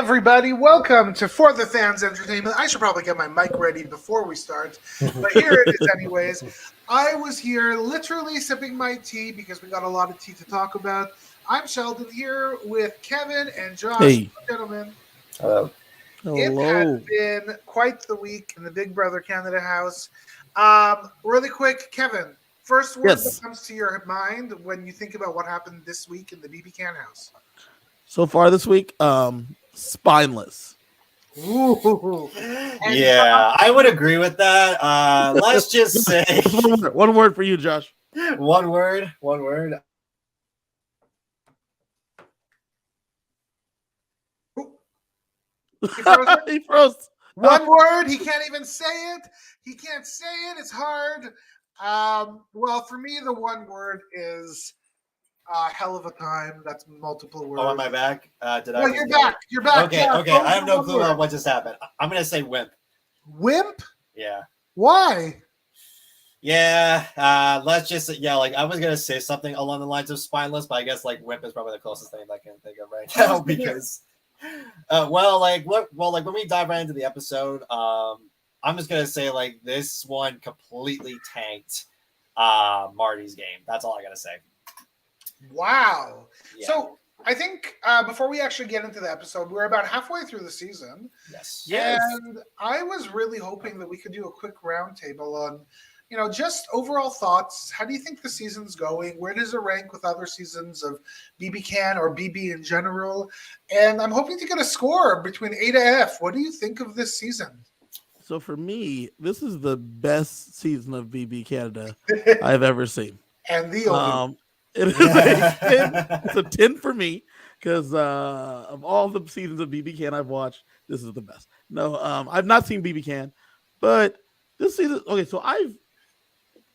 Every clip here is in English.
everybody. Welcome to For the Fans Entertainment. I should probably get my mic ready before we start, but here it is anyways. I was here literally sipping my tea because we got a lot of tea to talk about. I'm Sheldon here with Kevin and Josh. Hey. Gentlemen. Hello. It has Hello. been quite the week in the Big Brother Canada house. Really quick, Kevin, first word Yes. that comes to your mind when you think about what happened this week in the BB Can house. So far this week, spineless. Ooh. Yeah, I would agree with that. Let's just say One word for you, Josh. one word. He froze. He froze. One word. He can't even say it. He can't say it. It's hard. Well, for me, the one word is hell of a time. That's multiple words. Oh, am I back? Did No, I? you're back. You're back. Okay, Yeah, okay. I have no clue on what just happened. I'm gonna say wimp. Wimp? Yeah. Why? Yeah. Let's just like I was gonna say something along the lines of spineless, but I guess like wimp is probably the closest thing I can think of right now because when we dive right into the episode, I'm just gonna say like this one completely tanked Marty's game. That's all I gotta say. Wow. Yeah. So I think before we actually get into the episode, we're about halfway through the season. Yes. And I was really hoping that we could do a quick roundtable on, just overall thoughts. How do you think the season's going? Where does it rank with other seasons of BB Can or BB in general? And I'm hoping to get a score between A to F. What do you think of this season? So for me, this is the best season of BB Canada I've ever seen. And the only. It is a 10. It's a 10 for me because of all the seasons of BB Can I've watched, this is the best. No, I've not seen BB Can, but this season, okay, so I've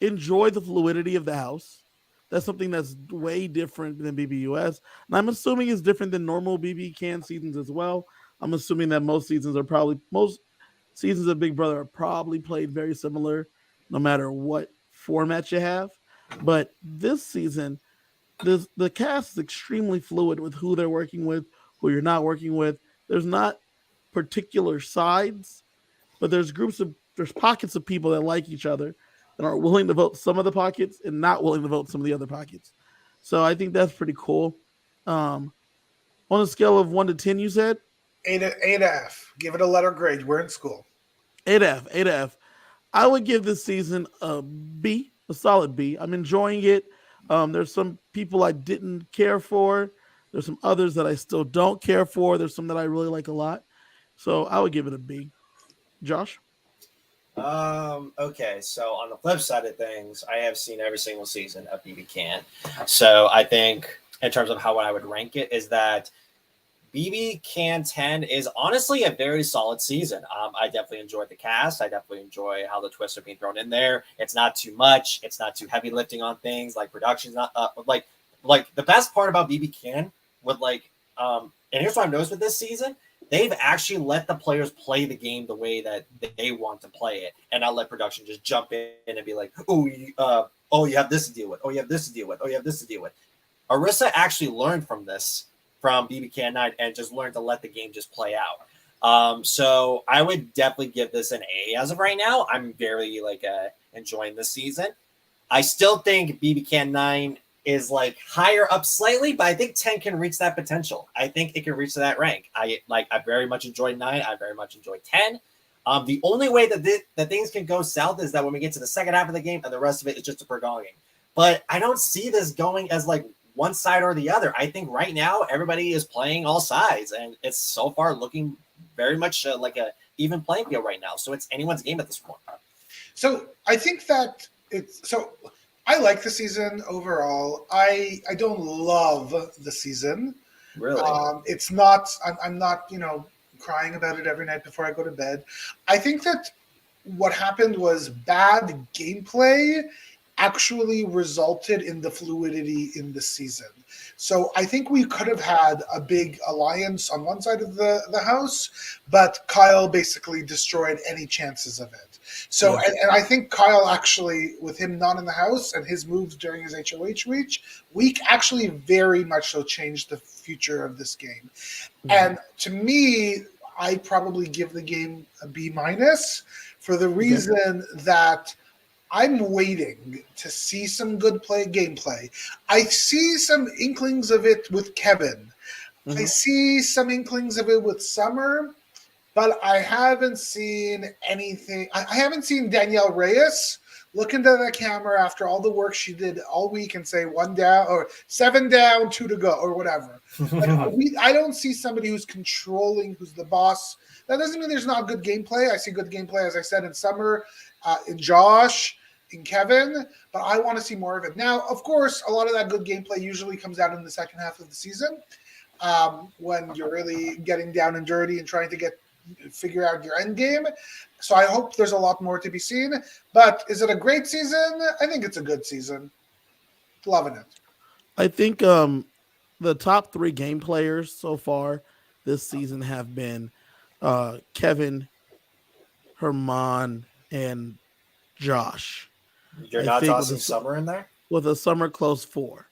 enjoyed the fluidity of the house. That's something that's way different than BBUS, and I'm assuming it's different than normal BB Can seasons as well. I'm assuming that most seasons of Big Brother are probably played very similar, no matter what format you have. But this season, the cast is extremely fluid with who they're working with, who you're not working with. There's not particular sides, but there's pockets of people that like each other and are willing to vote some of the pockets and not willing to vote some of the other pockets. So I think that's pretty cool. On a scale of 1 to 10, you said? A to F. Give it a letter grade. We're in school. A to F. I would give this season a B, a solid B. I'm enjoying it. There's some people I didn't care for. There's some others that I still don't care for. There's some that I really like a lot. So I would give it a B. Josh? Okay, so on the flip side of things, I have seen every single season of BB Can. So I think in terms of how I would rank it is that BB Can 10 is honestly a very solid season. I definitely enjoyed the cast. I definitely enjoy how the twists are being thrown in there. It's not too much. It's not too heavy lifting on things. Like production's not like the best part about BB Can with and here's what I've noticed with this season. They've actually let the players play the game the way that they want to play it, and not let production just jump in and be like, oh, you have this to deal with. Oh, you have this to deal with. Oh, you have this to deal with. Arissa actually learned from BB Can 9 and just learned to let the game just play out. So I would definitely give this an A as of right now. I'm very enjoying this season. I still think BB Can 9 is higher up slightly, but I think 10 can reach that potential. I think it can reach to that rank. I very much enjoyed 9. I very much enjoyed 10. The only way that things can go south is that when we get to the second half of the game and the rest of it is just a pergonging. But I don't see this going as one side or the other. I think right now everybody is playing all sides, and it's so far looking very much like a even playing field right now. So it's anyone's game at this point. So I think that I like the season overall. I don't love the season. Really? It's not. I'm not. Crying about it every night before I go to bed. I think that what happened was bad gameplay actually resulted in the fluidity in the season. So I think we could have had a big alliance on one side of the house, but Kyle basically destroyed any chances of it. So, Yeah. and I think Kyle actually, with him not in the house and his moves during his HOH week, actually very much so changed the future of this game. And to me, I probably give the game a B minus for the reason that I'm waiting to see some good gameplay. I see some inklings of it with Kevin. I see some inklings of it with Summer, but I haven't seen anything. I haven't seen Danielle Reyes look into the camera after all the work she did all week and say 1 down or 7 down, 2 to go or whatever. I don't see somebody who's controlling, who's the boss. That doesn't mean there's not good gameplay. I see good gameplay, as I said, in Summer, in Josh, in Kevin, but I want to see more of it. Now, of course, a lot of that good gameplay usually comes out in the second half of the season when you're really getting down and dirty and trying to figure out your end game. So I hope there's a lot more to be seen. But is it a great season? I think it's a good season. Loving it. I think the top 3 game players so far this season have been Kevin, Herman, and Josh. You're not tossing Summer in there? With a Summer close 4.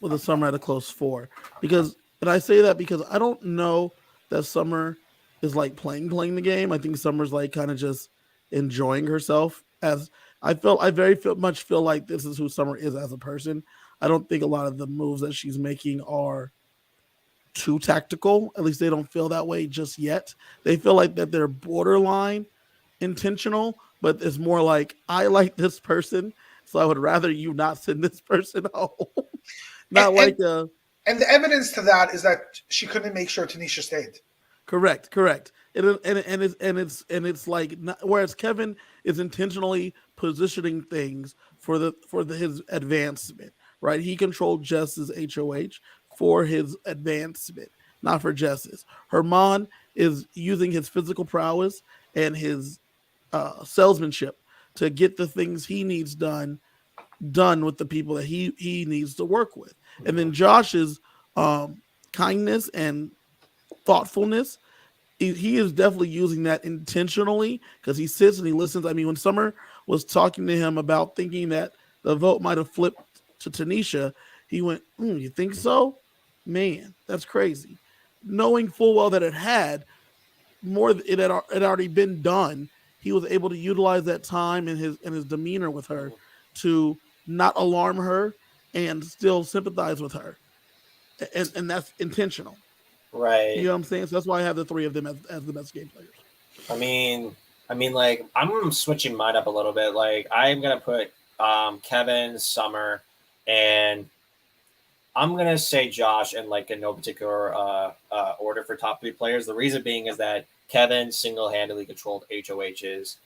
With a Summer at a close 4. And I say that because I don't know that Summer is like playing the game. I think Summer's like kind of just enjoying herself. As I very much feel like this is who Summer is as a person. I don't think a lot of the moves that she's making are too tactical. At least they don't feel that way just yet. They feel like that they're borderline intentional, but it's more like, I like this person, so I would rather you not send this person home. And the evidence to that is that she couldn't make sure Tanisha stayed. Correct. It's like, whereas Kevin is intentionally positioning things for his advancement, right? He controlled Jess's HOH for his advancement, not for Jess's. Herman is using his physical prowess and his salesmanship to get the things he needs done with the people that he needs to work with. And then Josh's kindness and thoughtfulness, he is definitely using that intentionally, because he sits and he listens. I mean, when Summer was talking to him about thinking that the vote might have flipped to Tanisha, he went, you think so? Man, that's crazy. Knowing full well that it had already been done, he was able to utilize that time and his demeanor with her to not alarm her and still sympathize with her. And that's intentional. Right. You know what I'm saying? So that's why I have the 3 of them as the best game players. I mean, like, I'm switching mine up a little bit. Like, I'm going to put Kevin, Summer, and I'm going to say Josh in, like, in no particular order for top 3 players. The reason being is that Kevin single-handedly controlled Jess's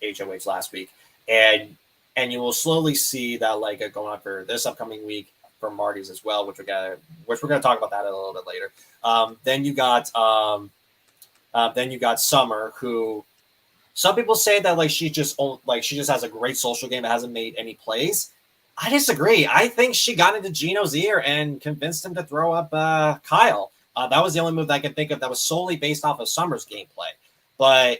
HOH last week. And you will slowly see that, like, going on for this upcoming week for Marty's as well, which we're gonna talk about that a little bit later. Then you got Summer, who some people say that like she just has a great social game that hasn't made any plays. I disagree. I think she got into Gino's ear and convinced him to throw up Kyle. That was the only move that I can think of that was solely based off of Summer's gameplay. But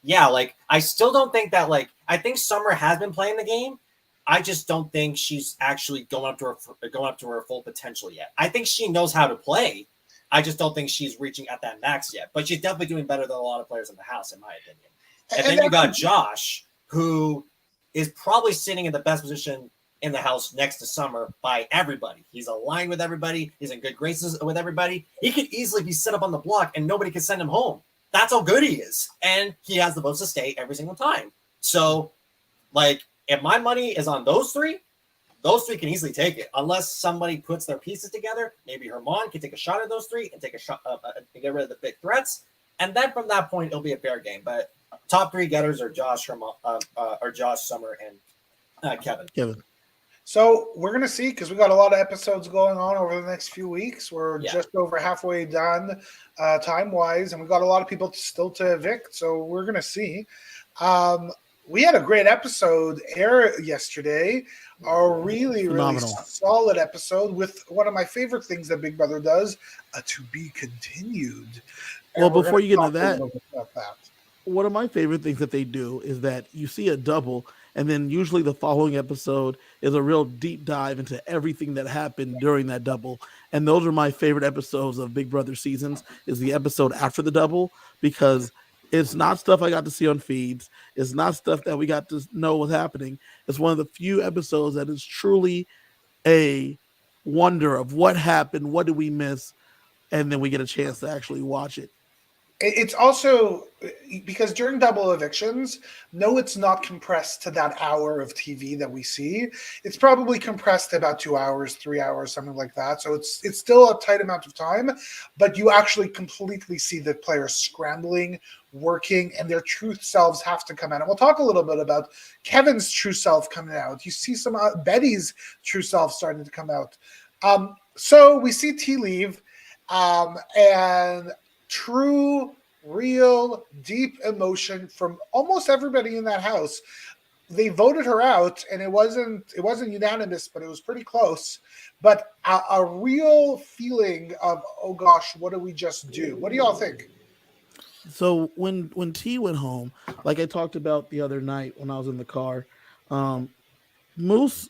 yeah, like, I still don't think that, like, I think Summer has been playing the game. I just don't think she's actually going up to her full potential yet. I think she knows how to play. I just don't think she's reaching at that max yet. But she's definitely doing better than a lot of players in the house, in my opinion. And then you got Josh, who is probably sitting in the best position in the house next to Summer by everybody. He's aligned with everybody. He's in good graces with everybody. He could easily be set up on the block and nobody can send him home. That's how good he is. And he has the votes to stay every single time. So, like, if my money is on those three can easily take it. Unless somebody puts their pieces together, maybe Herman can take a shot at those 3 and take a shot and get rid of the big threats. And then from that point, it'll be a fair game. But top 3 getters are Josh, Summer, and Kevin. So we're going to see, because we got a lot of episodes going on over the next few weeks. We're just over halfway done time-wise, and we got a lot of people still to evict, so we're going to see. We had a great episode air yesterday, a really, really solid episode with one of my favorite things that Big Brother does, a to be continued. Well, before you get into that, one of my favorite things that they do is that you see a double, and then usually the following episode is a real deep dive into everything that happened during that double. And those are my favorite episodes of Big Brother seasons, is the episode after the double, because it's not stuff I got to see on feeds. It's not stuff that we got to know was happening. It's one of the few episodes that is truly a wonder of what happened, what did we miss, and then we get a chance to actually watch it. It's also because during double evictions, no, it's not compressed to that hour of TV that we see. It's probably compressed to about 2 hours, 3 hours, something like that. So it's still a tight amount of time, but you actually completely see the players scrambling, working, and their true selves have to come out. And we'll talk a little bit about Kevin's true self coming out. You see some Betty's true self starting to come out. So we see T leave, and true, real, deep emotion from almost everybody in that house. They voted her out, and it wasn't unanimous, but it was pretty close. But a real feeling of, oh gosh, what did we just do? What do y'all think? So when T went home, like I talked about the other night when I was in the car, Moose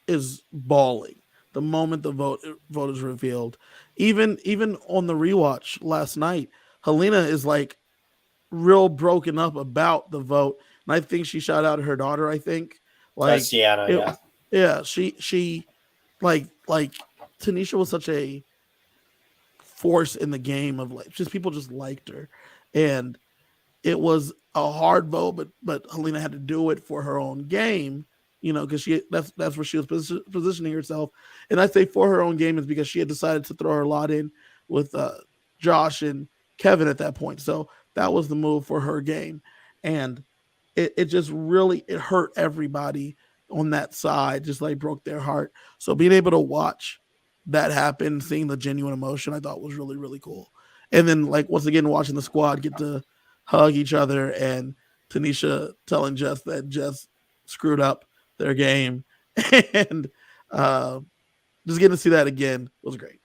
is bawling the moment the vote is revealed. Even on the rewatch last night, Helena is like real broken up about the vote, and I think she shot out her daughter. I think That's like Sienna, it, yeah. yeah, she like Tanisha was such a force in the game of like just people just liked her, and it was a hard vote, but Helena had to do it for her own game, because that's where she was positioning herself. And I say for her own game is because she had decided to throw her lot in with Josh and Kevin at that point. So that was the move for her game, and it just really it hurt everybody on that side, just like broke their heart. So being able to watch that happen, seeing the genuine emotion, I thought was really really cool. And then like once again watching the squad get to hug each other, and Tanisha telling Jess that Jess screwed up their game, and uh, just getting to see that again was great.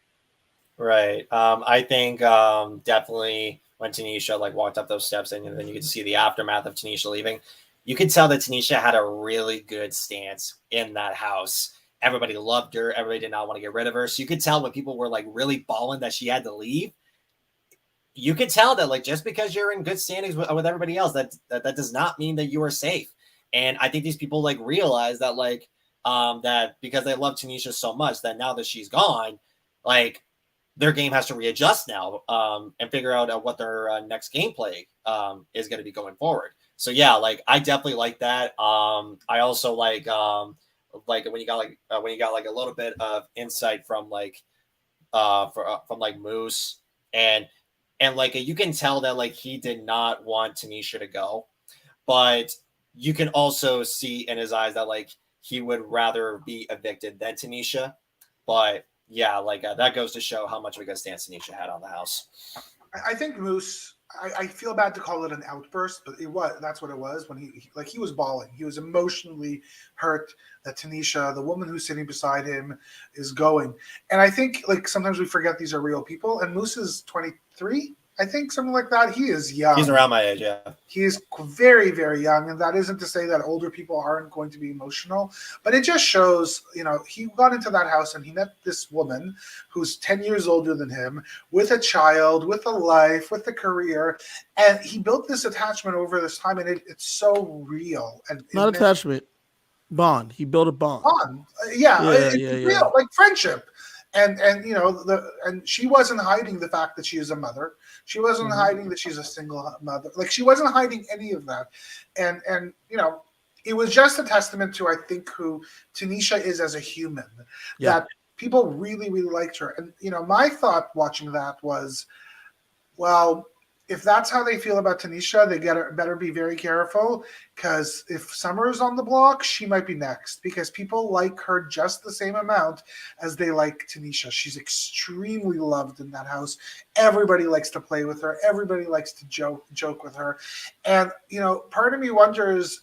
Right. I think definitely when Tanisha like walked up those steps and then you could see the aftermath of Tanisha leaving, you could tell that Tanisha had a really good stance in that house. Everybody loved her. Everybody did not want to get rid of her. So you could tell when people were like really bawling that she had to leave, you could tell that like just because you're in good standings with everybody else, that does not mean that you are safe. And I think these people like realize that like that because they love Tanisha so much that now that she's gone, like their game has to readjust now and figure out what their next gameplay is going to be going forward. So yeah, like I definitely like that. I also like when you got like a little bit of insight from like from like Moose and like you can tell that like he did not want Tanisha to go, but you can also see in his eyes that like he would rather be evicted than Tanisha. But yeah, like that goes to show how much of a good stance Tanisha had on the house. I think Moose. I feel bad to call it an outburst, but that's what it was when he was bawling. He was emotionally hurt that Tanisha, the woman who's sitting beside him, is going. And I think like sometimes we forget these are real people. And Moose is 23, I think, something like that. He is young. He's around my age, yeah. He is very, very young, and that isn't to say that older people aren't going to be emotional, but it just shows, he got into that house and he met this woman who's 10 years older than him, with a child, with a life, with a career, and he built this attachment over this time, and it's so real. And Not attachment, bond. He built a bond. It's yeah. real, like friendship. And and she wasn't hiding the fact that she is a mother. She wasn't hiding that she's a single mother. Like she wasn't hiding any of that. And it was just a testament to I think who Tanisha is as a human. Yeah. That people really, really liked her. And my thought watching that was, well, if that's how they feel about Tanisha, they better be very careful, because if Summer's on the block, she might be next, because people like her just the same amount as they like Tanisha. She's extremely loved in that house. Everybody likes to play with her. Everybody likes to joke with her. And, part of me wonders,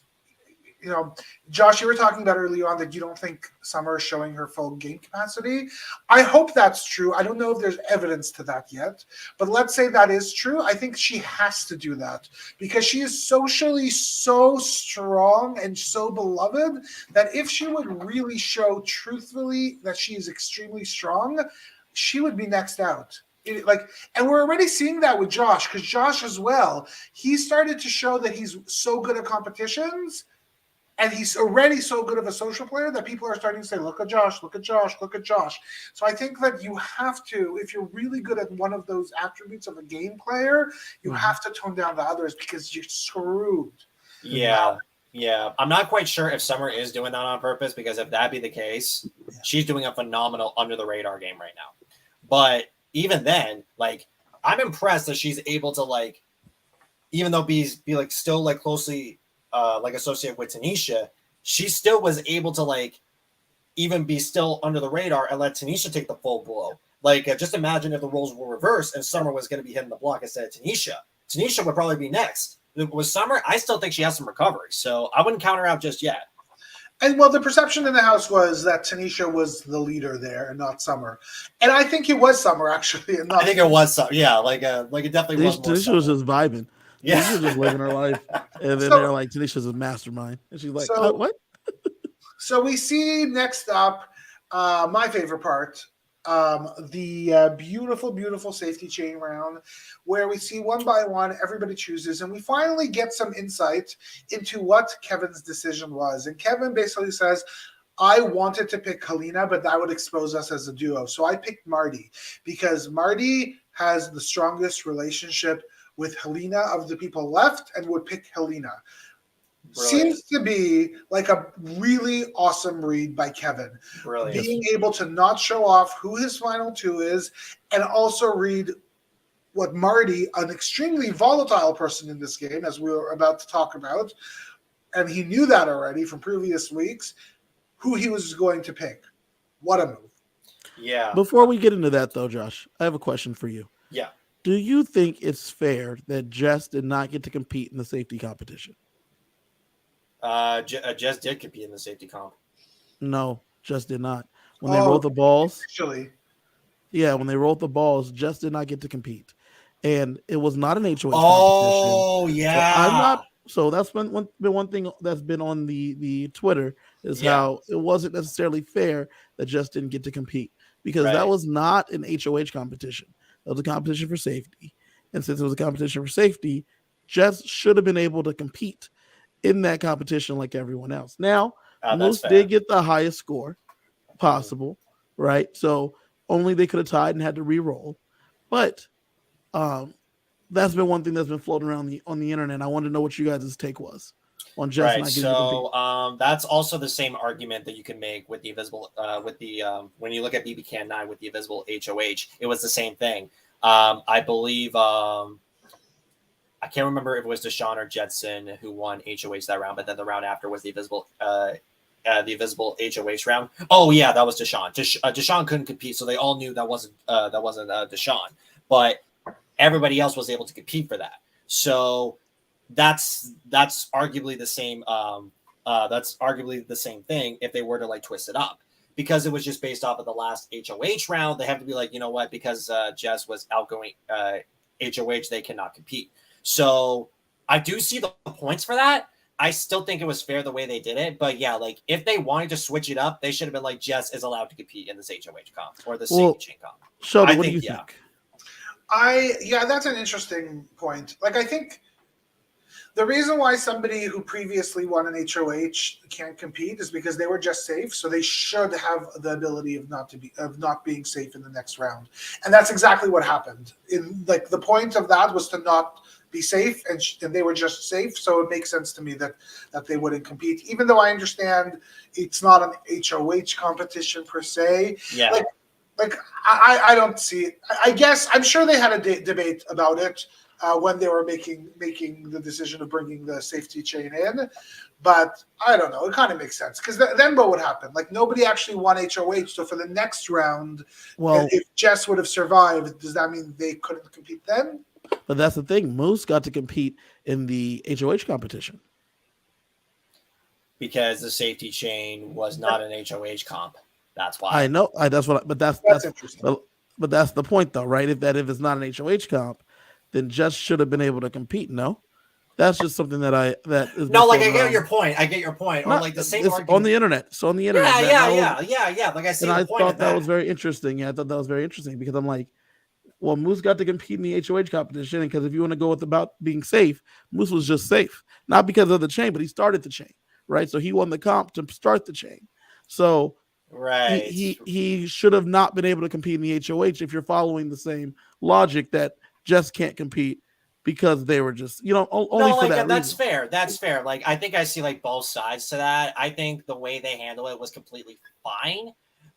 Josh, you were talking about earlier on that you don't think Summer is showing her full game capacity. I hope that's true. I don't know if there's evidence to that yet, but let's say that is true. I think she has to do that because she is socially so strong and so beloved that if she would really show truthfully that she is extremely strong, she would be next out. And we're already seeing that with Josh, because Josh as well, he started to show that he's so good at competitions. And he's already so good of a social player that people are starting to say, look at Josh, look at Josh, look at Josh. So I think that you have to, if you're really good at one of those attributes of a game player, you have to tone down the others because you're screwed. Yeah. Yeah. I'm not quite sure if Summer is doing that on purpose, because if that be the case, she's doing a phenomenal under the radar game right now. But even then, like, I'm impressed that she's able to, like, even though be like still like closely like associated with Tanisha, she still was able to like even be still under the radar and let Tanisha take the full blow. Like, just imagine if the roles were reversed and Summer was going to be hitting the block instead of Tanisha. Tanisha would probably be next. With Summer, I still think she has some recovery, so I wouldn't count her out just yet. And well, the perception in the house was that Tanisha was the leader there and not Summer. And I think it was Summer, actually. And not I think it was Summer. Yeah, like it definitely was more Tanisha Summer. was just vibing. Yeah. Tanisha was just living her life. And then they're like, Tanisha's a mastermind. And she's like, what? So we see next up my favorite part, the beautiful, beautiful safety chain round, where we see one by one, everybody chooses, and we finally get some insight into what Kevin's decision was. And Kevin basically says, I wanted to pick Helena, but that would expose us as a duo. So I picked Marty because Marty has the strongest relationship with Helena of the people left and would pick Helena. Brilliant. Seems to be like a really awesome read by Kevin. Brilliant. Being able to not show off who his final two is and also read what Marty, an extremely volatile person in this game, as we were about to talk about, and he knew that already from previous weeks, who he was going to pick. What a move. Yeah. Before we get into that, though, Josh, I have a question for you. Yeah. Do you think it's fair that Jess did not get to compete in the safety competition? Jess did compete in the safety comp. No, Jess did not. When they rolled the balls, Actually, when they rolled the balls, Jess did not get to compete, and it was not an HOH competition. Oh yeah. So that's been one thing that's been on the Twitter is how it wasn't necessarily fair that Jess didn't get to compete because that was not an HOH competition. It was a competition for safety, and since it was a competition for safety, Jess should have been able to compete in that competition like everyone else. Now, Moose did get the highest score possible, right? So only they could have tied and had to re-roll. But that's been one thing that's been floating around on the internet. I wanted to know what you guys' take was on Jess not getting to compete. That's also the same argument that you can make with the invisible when you look at BB Can 9 with the invisible HOH, it was the same thing. I believe I can't remember if it was Deshaun or Jetson who won HOH that round, but then the round after was the invisible HOH round. Oh yeah, that was Deshaun. Deshaun couldn't compete, so they all knew that wasn't Deshaun, but everybody else was able to compete for that. So that's arguably the same. That's arguably the same thing if they were to like twist it up, because it was just based off of the last HOH round. They have to be like, you know what, because Jess was outgoing HOH, they cannot compete. So I do see the points for that. I still think it was fair the way they did it. But yeah, like if they wanted to switch it up, they should have been like, Jess is allowed to compete in this HOH comp or the safety chain comp. Sheldon, what do you think? That's an interesting point. Like, I think the reason why somebody who previously won an HOH can't compete is because they were just safe. So they should have the ability of not being safe in the next round. And that's exactly what happened. The point of that was to not be safe, and they were just safe. So it makes sense to me that they wouldn't compete, even though I understand it's not an HOH competition per se. Yeah. I don't see it. I guess I'm sure they had a debate about it when they were making the decision of bringing the safety chain in, but I don't know. It kind of makes sense because then what would happen? Like nobody actually won HOH, so for the next round, if Jess would have survived, does that mean they couldn't compete then? But that's the thing. Moose got to compete in the HOH competition. because the safety chain was not an HOH comp. That's why. I know. But that's interesting. But that's the point, though, right? If it's not an HOH comp, then Jess should have been able to compete. No, that's just something that is no, like I get your point. Or like the same argument on the internet. So on the internet, yeah. Like I see. And I thought that was very interesting. Yeah, I thought that was very interesting because I'm like, well, Moose got to compete in the HOH competition, and because if you want to go with about being safe, Moose was just safe, not because of the chain, but he started the chain, right? So he won the comp to start the chain. So right, he should have not been able to compete in the HOH if you're following the same logic that Jess can't compete because they were just, only for that that's reason. fair. That's fair. Like I think I see like both sides to that. I think the way they handle it was completely fine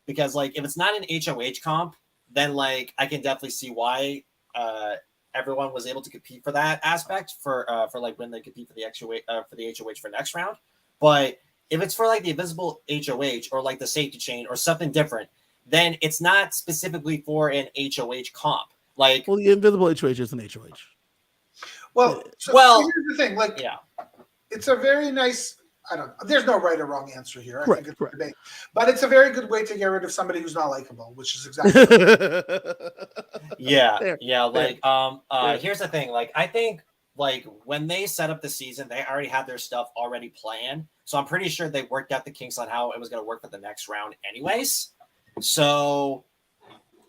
because like if it's not an HOH comp, then like I can definitely see why everyone was able to compete for that aspect for like when they compete for the HOH for next round. But if it's for like the invisible HOH or like the safety chain or something different, then it's not specifically for an HOH comp. Like, well, the invisible HOH is an HOH. Well, here's the thing. Like, yeah, it's a very nice. I don't know. There's no right or wrong answer here. Correct, I think it's a debate. But it's a very good way to get rid of somebody who's not likable, which is exactly yeah. Fair. Like, here's the thing. Like, I think like when they set up the season, they already had their stuff already planned. So I'm pretty sure they worked out the kinks on how it was going to work for the next round anyways. So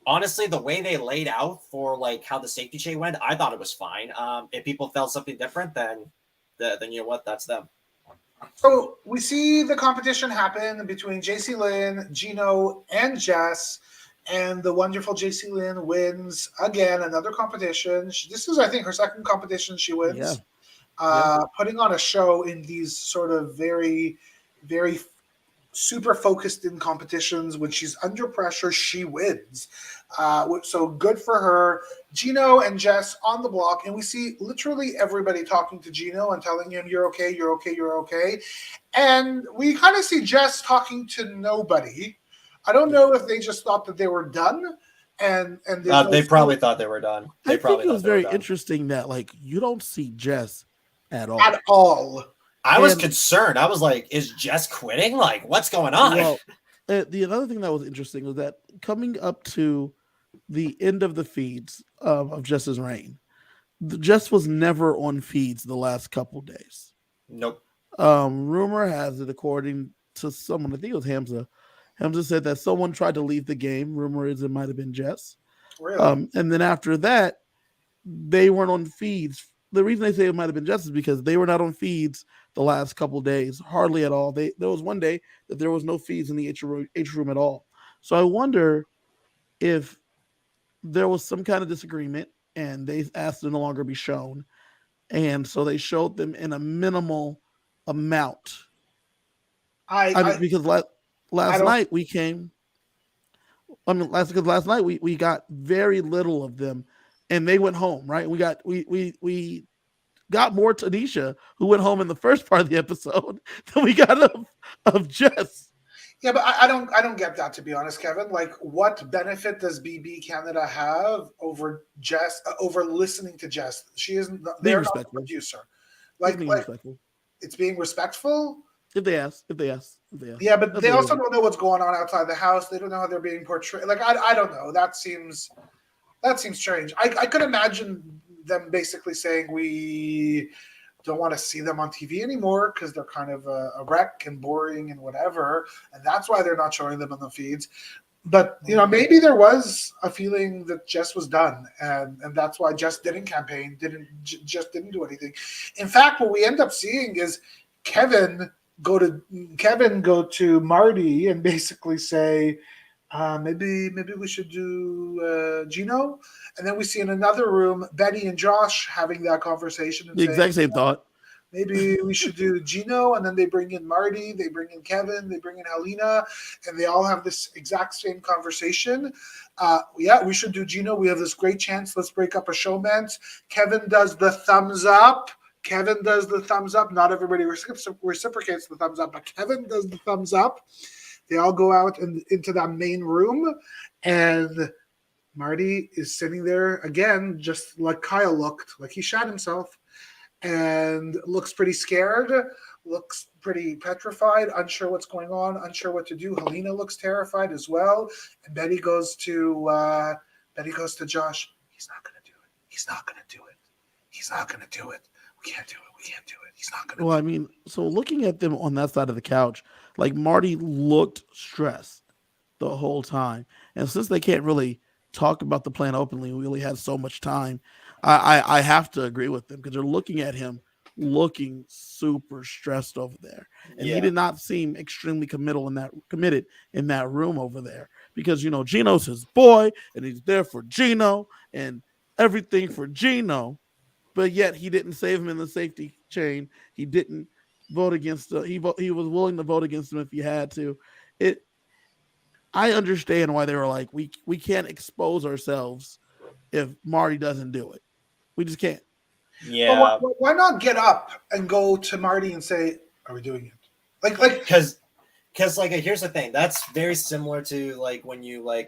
honestly, the way they laid out for like how the safety chain went, I thought it was fine. If people felt something different, then you know what, that's them. So we see the competition happen between JC Lynn, Gino, and Jess, and the wonderful JC Lynn wins again another competition. This is, I think, her second competition she wins. Putting on a show in these sort of very, very super focused in competitions. When she's under pressure, she wins. So good for her. Gino and Jess on the block, and we see literally everybody talking to Gino and telling him, "You're okay, you're okay, you're okay." And we kind of see Jess talking to nobody. I don't know if they just thought that they were done, and they probably thought they were done. I think it was very interesting that like you don't see Jess at all. At all. I was concerned. I was like, is Jess quitting? Like, what's going on? Well, the other thing that was interesting was that coming up to the end of the feeds of Jess's reign, Jess was never on feeds the last couple days. Nope. Rumor has it, according to someone, I think it was Hamza. Hamza said that someone tried to leave the game. Rumor is it might have been Jess. Really? And then after that, they weren't on feeds. The reason they say it might have been Jess is because they were not on feeds the last couple days, hardly at all. There was one day that there was no feeds in the H room at all. So I wonder if there was some kind of disagreement and they asked to no longer be shown. And so they showed them in a minimal amount. Because last night we came. Last night we got very little of them, and they went home. Right? We got more Tanisha, who went home in the first part of the episode, than we got of Jess. Yeah, but I don't get that, to be honest, Kevin. Like, what benefit does BB Canada have over Jess, over listening to Jess? She isn't. They're not the producer. Like, it's being respectful. If they ask. Yeah, but they also don't know what's going on outside the house. They don't know how they're being portrayed. Like, I don't know. That seems strange. I could imagine them basically saying we don't want to see them on TV anymore because they're kind of a wreck and boring and whatever, and that's why they're not showing them on the feeds. But maybe there was a feeling that Jess was done, and that's why Jess didn't campaign, just didn't do anything. In fact, what we end up seeing is Kevin go to Marty and basically say, maybe we should do Gino. And then we see in another room Betty and Josh having that conversation. And the exact same thought. Maybe we should do Gino. And then they bring in Marty, they bring in Kevin, they bring in Helena, and they all have this exact same conversation. We should do Gino. We have this great chance. Let's break up a showmance. Kevin does the thumbs up. Not everybody reciprocates the thumbs up, but Kevin does the thumbs up. They all go out into that main room, and Marty is sitting there again, just like Kyle looked, like he shot himself. and looks pretty scared, looks pretty petrified, unsure what's going on, unsure what to do. Helena looks terrified as well. And Betty goes to Josh. He's not going to do it. He's not going to do it. He's not going to do it. We can't do it. We can't do it. He's not going to. Well, I mean, so looking at them on that side of the couch, like Marty looked stressed the whole time, and since they can't really talk about the plan openly, we only had so much time. I have to agree with them because they're looking at him looking super stressed over there, and he did not seem extremely committed in that room over there because Gino's his boy and he's there for Gino and everything for Gino, but yet he didn't save him in the safety chain. He didn't vote against he was willing to vote against him if he had to. I understand why they were like, we can't expose ourselves if Marty doesn't do it. We just can't. Yeah. Why not get up and go to Marty and say, "Are we doing it?" Because here's the thing. That's very similar to like when you when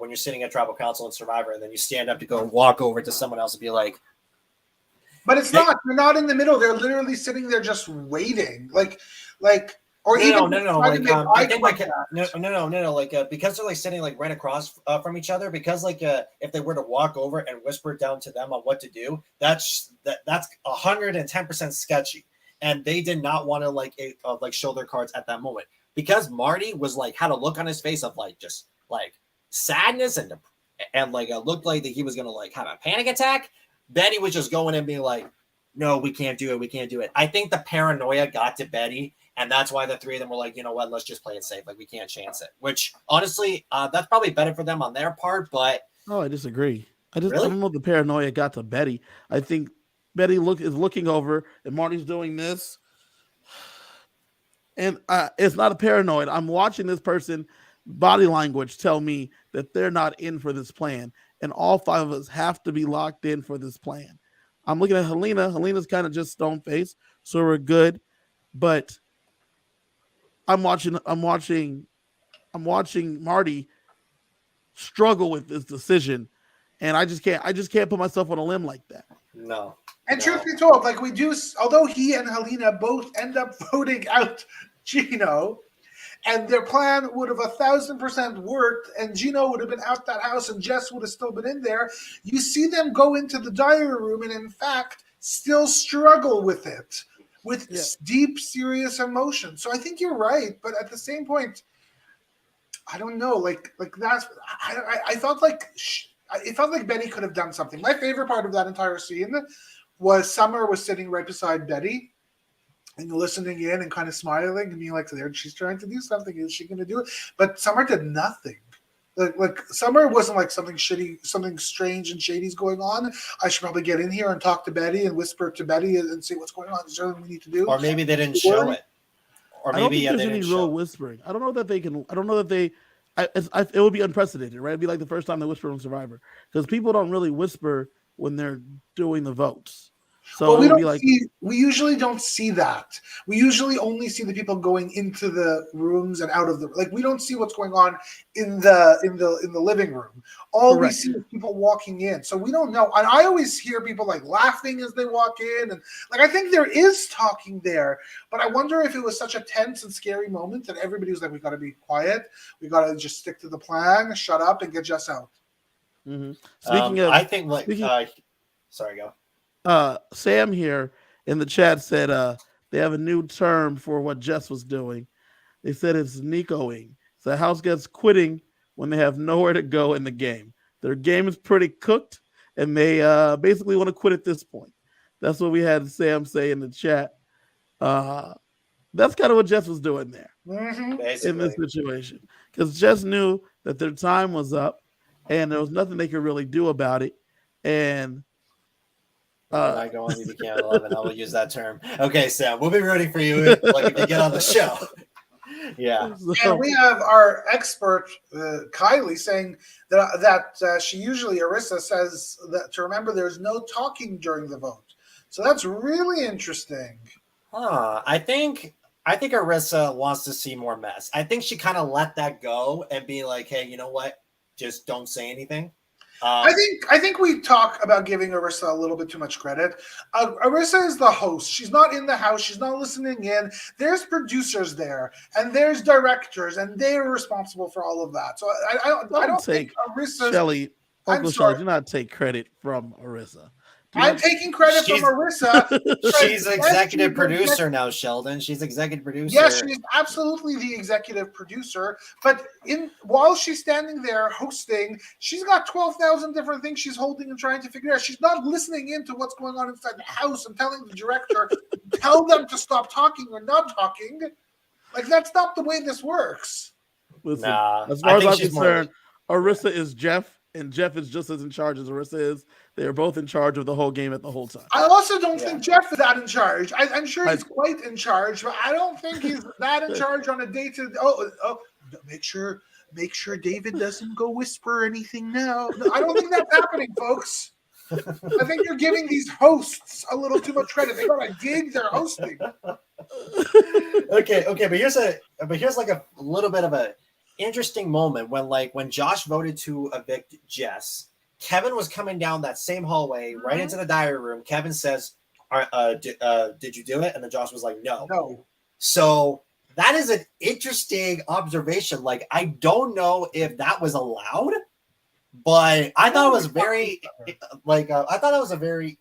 you're sitting at tribal council and Survivor, and then you stand up to go walk over to someone else and be like. But it's not. They're not in the middle. They're literally sitting there just waiting. Or no. I think because they're like sitting like right across from each other. Because if they were to walk over and whisper down to them on what to do, that's 110% sketchy. And they did not want to show their cards at that moment because Marty was had a look on his face of just sadness and it looked like that he was gonna have a panic attack. Betty was just going and being like, "No, we can't do it. We can't do it." I think the paranoia got to Betty. And that's why the three of them were like, you know what, let's just play it safe. We can't chance it. Which, honestly, that's probably better for them on their part, but... No, I disagree. I Really? don't know if the paranoia got to Betty. I think Betty is looking over, and Marty's doing this. And it's not a paranoid. I'm watching this person body language tell me that they're not in for this plan. And all five of us have to be locked in for this plan. I'm looking at Helena. Helena's kind of just stone-faced, so we're good. But... I'm watching Marty struggle with this decision, and I just can't put myself on a limb like that. No. And truth be told, although he and Helena both end up voting out Gino, and their plan would have 1,000% worked, and Gino would have been out that house, and Jess would have still been in there. You see them go into the diary room, and in fact, still struggle with it. With deep, serious emotion. So I think you're right, but at the same point, I don't know. I felt it felt like Betty could have done something. My favorite part of that entire scene was Summer was sitting right beside Betty and listening in and kind of smiling and being like, "There, she's trying to do something. Is she going to do it?" But Summer did nothing. Summer wasn't something shitty, something strange and shady's going on. I should probably get in here and talk to Betty and whisper to Betty and see what's going on. Is there anything we need to do? Or maybe they didn't show it. Or maybe I don't think there's any real whispering. I don't know that they can. I don't know that they. It would be unprecedented, right? It'd be like the first time they whispered on Survivor because people don't really whisper when they're doing the votes. So we usually don't see that. We usually only see the people going into the rooms and out of the we don't see what's going on in the living room. All Correct. We see is people walking in. So we don't know. And I always hear people laughing as they walk in and I think there is talking there, but I wonder if it was such a tense and scary moment that everybody was like, we got to be quiet. We got to just stick to the plan, shut up and get Jess out. Mm-hmm. Sorry, go. Sam here in the chat said they have a new term for what Jess was doing. They said it's Nicoing. So the house gets quitting when they have nowhere to go in the game. Their game is pretty cooked, and they basically want to quit at this point. That's what we had Sam say in the chat. That's kind of what Jess was doing there in this situation. Because Jess knew that their time was up, and there was nothing they could really do about it. And I go on BBK 11. I will use that term. Okay, Sam, we'll be rooting for you if you get on the show. Yeah. And we have our expert, Kiley, saying that she usually, Arissa says that to remember there's no talking during the vote. So that's really interesting. I think Arissa wants to see more mess. I think she kind of let that go and be like, hey, you know what? Just don't say anything. I think we talk about giving Arissa a little bit too much credit. Arissa is the host. She's not in the house. She's not listening in. There's producers there, and there's directors, and they are responsible for all of that. So I don't think Arissa. Shelly, Uncle Shelly, do not take credit from Arissa. I'm taking credit from Arissa. She's executive producer now, Sheldon. She's executive producer. Yes, she's absolutely the executive producer. But while she's standing there hosting, she's got 12,000 different things she's holding and trying to figure out. She's not listening into what's going on inside the house and telling the director, tell them to stop talking or not talking. Like, that's not the way this works. Listen, as far as I'm concerned, Arissa is Jeff, and Jeff is just as in charge as Arissa is. They are both in charge of the whole game at the whole time. I also don't think Jeff is that in charge. I'm sure he's quite in charge, but I don't think he's that in charge on a day-to-day. Oh, make sure David doesn't go whisper anything now. No, I don't think that's happening, folks. I think you're giving these hosts a little too much credit. They got a gig, they're hosting. Okay, but here's like a little bit of a interesting moment when Josh voted to evict Jess. Kevin was coming down that same hallway right into the diary room. Kevin says, did you do it? And then Josh was like, no. So that is an interesting observation. Like, I don't know if that was allowed, but I thought it was very, a very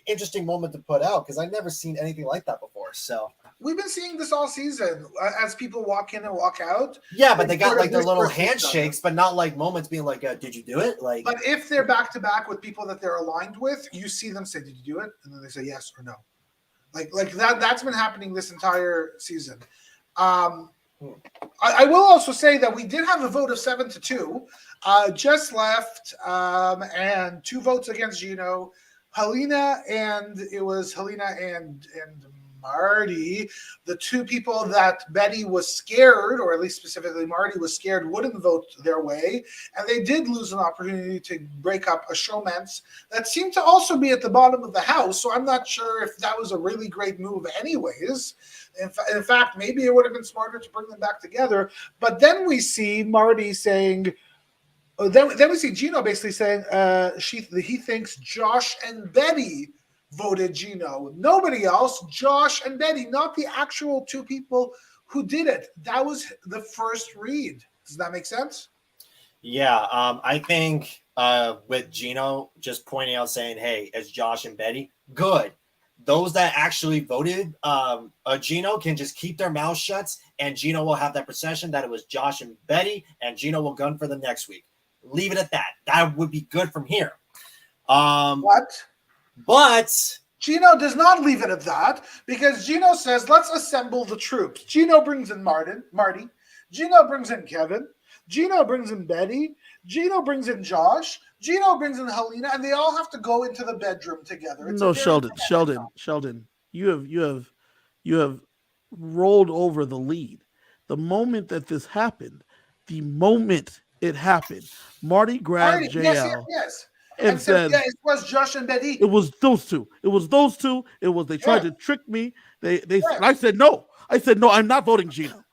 interesting moment to put out because I've never seen anything like that before. So we've been seeing this all season as people walk in and walk out. Yeah, but they got like their little handshakes, but not like moments being like, did you do it? Like, but if they're back to back with people that they're aligned with, you see them say, did you do it? And then they say yes or no. Like that's been happening this entire season. I will also say that we did have a vote of 7-2. Jess left, and 2 votes against Gino. Helena and Marty, the 2 people that Betty was scared, or at least specifically Marty was scared, wouldn't vote their way. And they did lose an opportunity to break up a showmance that seemed to also be at the bottom of the house. So I'm not sure if that was a really great move anyways. In fact, maybe it would have been smarter to bring them back together. But then we see Marty saying, then we see Gino basically saying he thinks Josh and Betty voted Gino. Nobody else, Josh and Betty, not the actual 2 people who did it. That was the first read. Does that make sense? Yeah, I think with Gino just pointing out saying, hey, it's Josh and Betty, good. Those that actually voted Gino can just keep their mouths shut, and Gino will have that perception that it was Josh and Betty, and Gino will gun for them next week. Leave it at that. That would be good from here. But Gino does not leave it at that, because Gino says, let's assemble the troops. Gino brings in Marty. Gino brings in Kevin. Gino brings in Betty. Gino brings in Josh. Gino brings in Helena, and they all have to go into the bedroom together. Sheldon, you have rolled over the lead. The moment that this happened, Marty grabbed JL. Yes. And said, it was Josh and Betty. It was those two. They tried to trick me. I said no. I'm not voting Gino.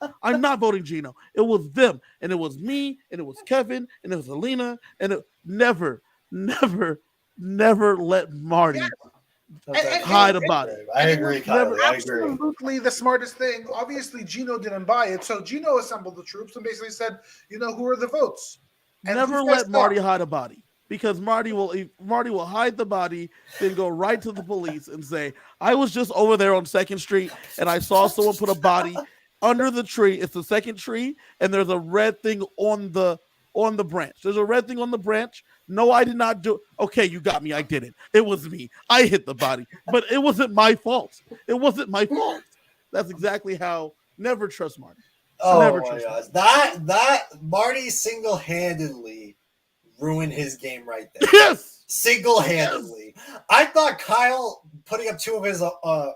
It was them, and it was me, and it was Kevin, and it was Alina, and it never let Marty hide about it. I agree, Kyler. I agree. Absolutely the smartest thing. Obviously, Gino didn't buy it, so Gino assembled the troops and basically said, who are the votes? And never let Marty hide a body. Because Marty will hide the body, then go right to the police and say, I was just over there on 2nd Street and I saw someone put a body under the tree. It's the 2nd tree, and there's a red thing on the branch. There's a red thing on the branch. No, I did not do it. Okay, you got me. I did it. It was me. I hit the body. But it wasn't my fault. That's exactly how. Never trust Marty. Never trust gosh. That Marty single-handedly ruined his game right there. Yes, single-handedly. Yes. I thought Kyle putting up 2 of his own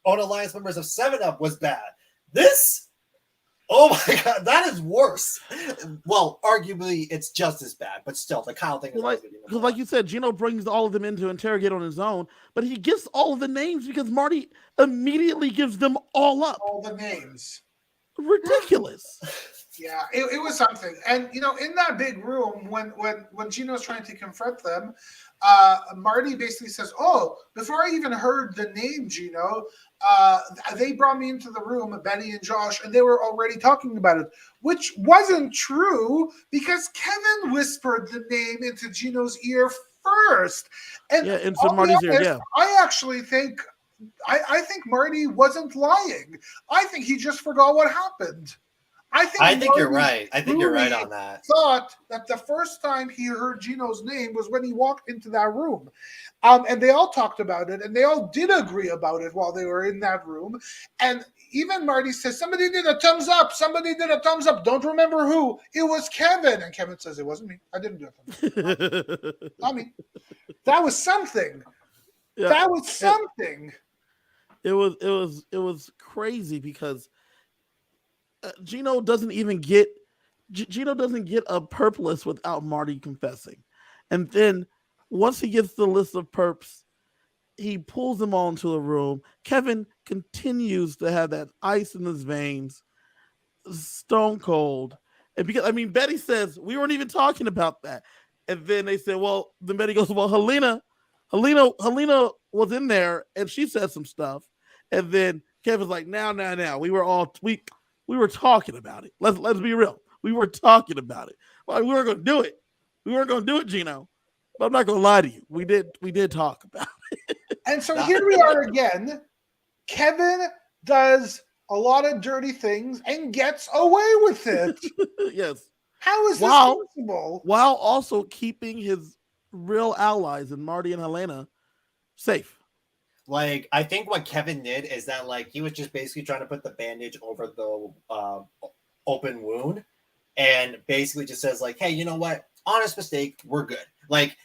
alliance members of 7-Up was bad. This, oh my god, that is worse. Well, arguably it's just as bad, but still, the Kyle thing is because, like you said, Gino brings all of them in to interrogate on his own, but he gets all of the names because Marty immediately gives them all up. All the names. Ridiculous. Yeah, it was something. And in that big room, when Gino's trying to confront them, Marty basically says, "Oh, before I even heard the name Gino, they brought me into the room, Benny and Josh, and they were already talking about it," which wasn't true because Kevin whispered the name into Gino's ear first. And Yeah, into I'll be Marty's ear. honest, Yeah, I actually think I think Marty wasn't lying. I think he just forgot what happened. I think you're Marty right. I think you're right truly on that. thought that the first time he heard Gino's name was when he walked into that room. And they all talked about it, and they all did agree about it while they were in that room. And even Marty says, "Somebody did a thumbs up. Somebody did a thumbs up. Don't remember who. It was Kevin." And Kevin says, "It wasn't me. I didn't do a thumbs up. Not me." That was something. yeah. That was something. It was crazy because Gino doesn't even get Gino doesn't get a perp list without Marty confessing, and then once he gets the list of perps, he pulls them all into a room. Kevin continues to have that ice in his veins, stone cold, and because Betty says we weren't even talking about that, and then they said, well, then Betty goes, well, Helena was in there and she said some stuff, and then Kevin's like, now, we were talking about it. Let's be real. We were talking about it. Well, we weren't going to do it. We weren't going to do it, Gino. But I'm not going to lie to you. We did talk about it. And so here we are again. Kevin does a lot of dirty things and gets away with it. Yes. How is this possible? While also keeping his real allies and Marty and Helena safe. Like, I think what Kevin did is that, like, he was just basically trying to put the bandage over the open wound, and basically just says, like, hey, you know what? Honest mistake. We're good. Like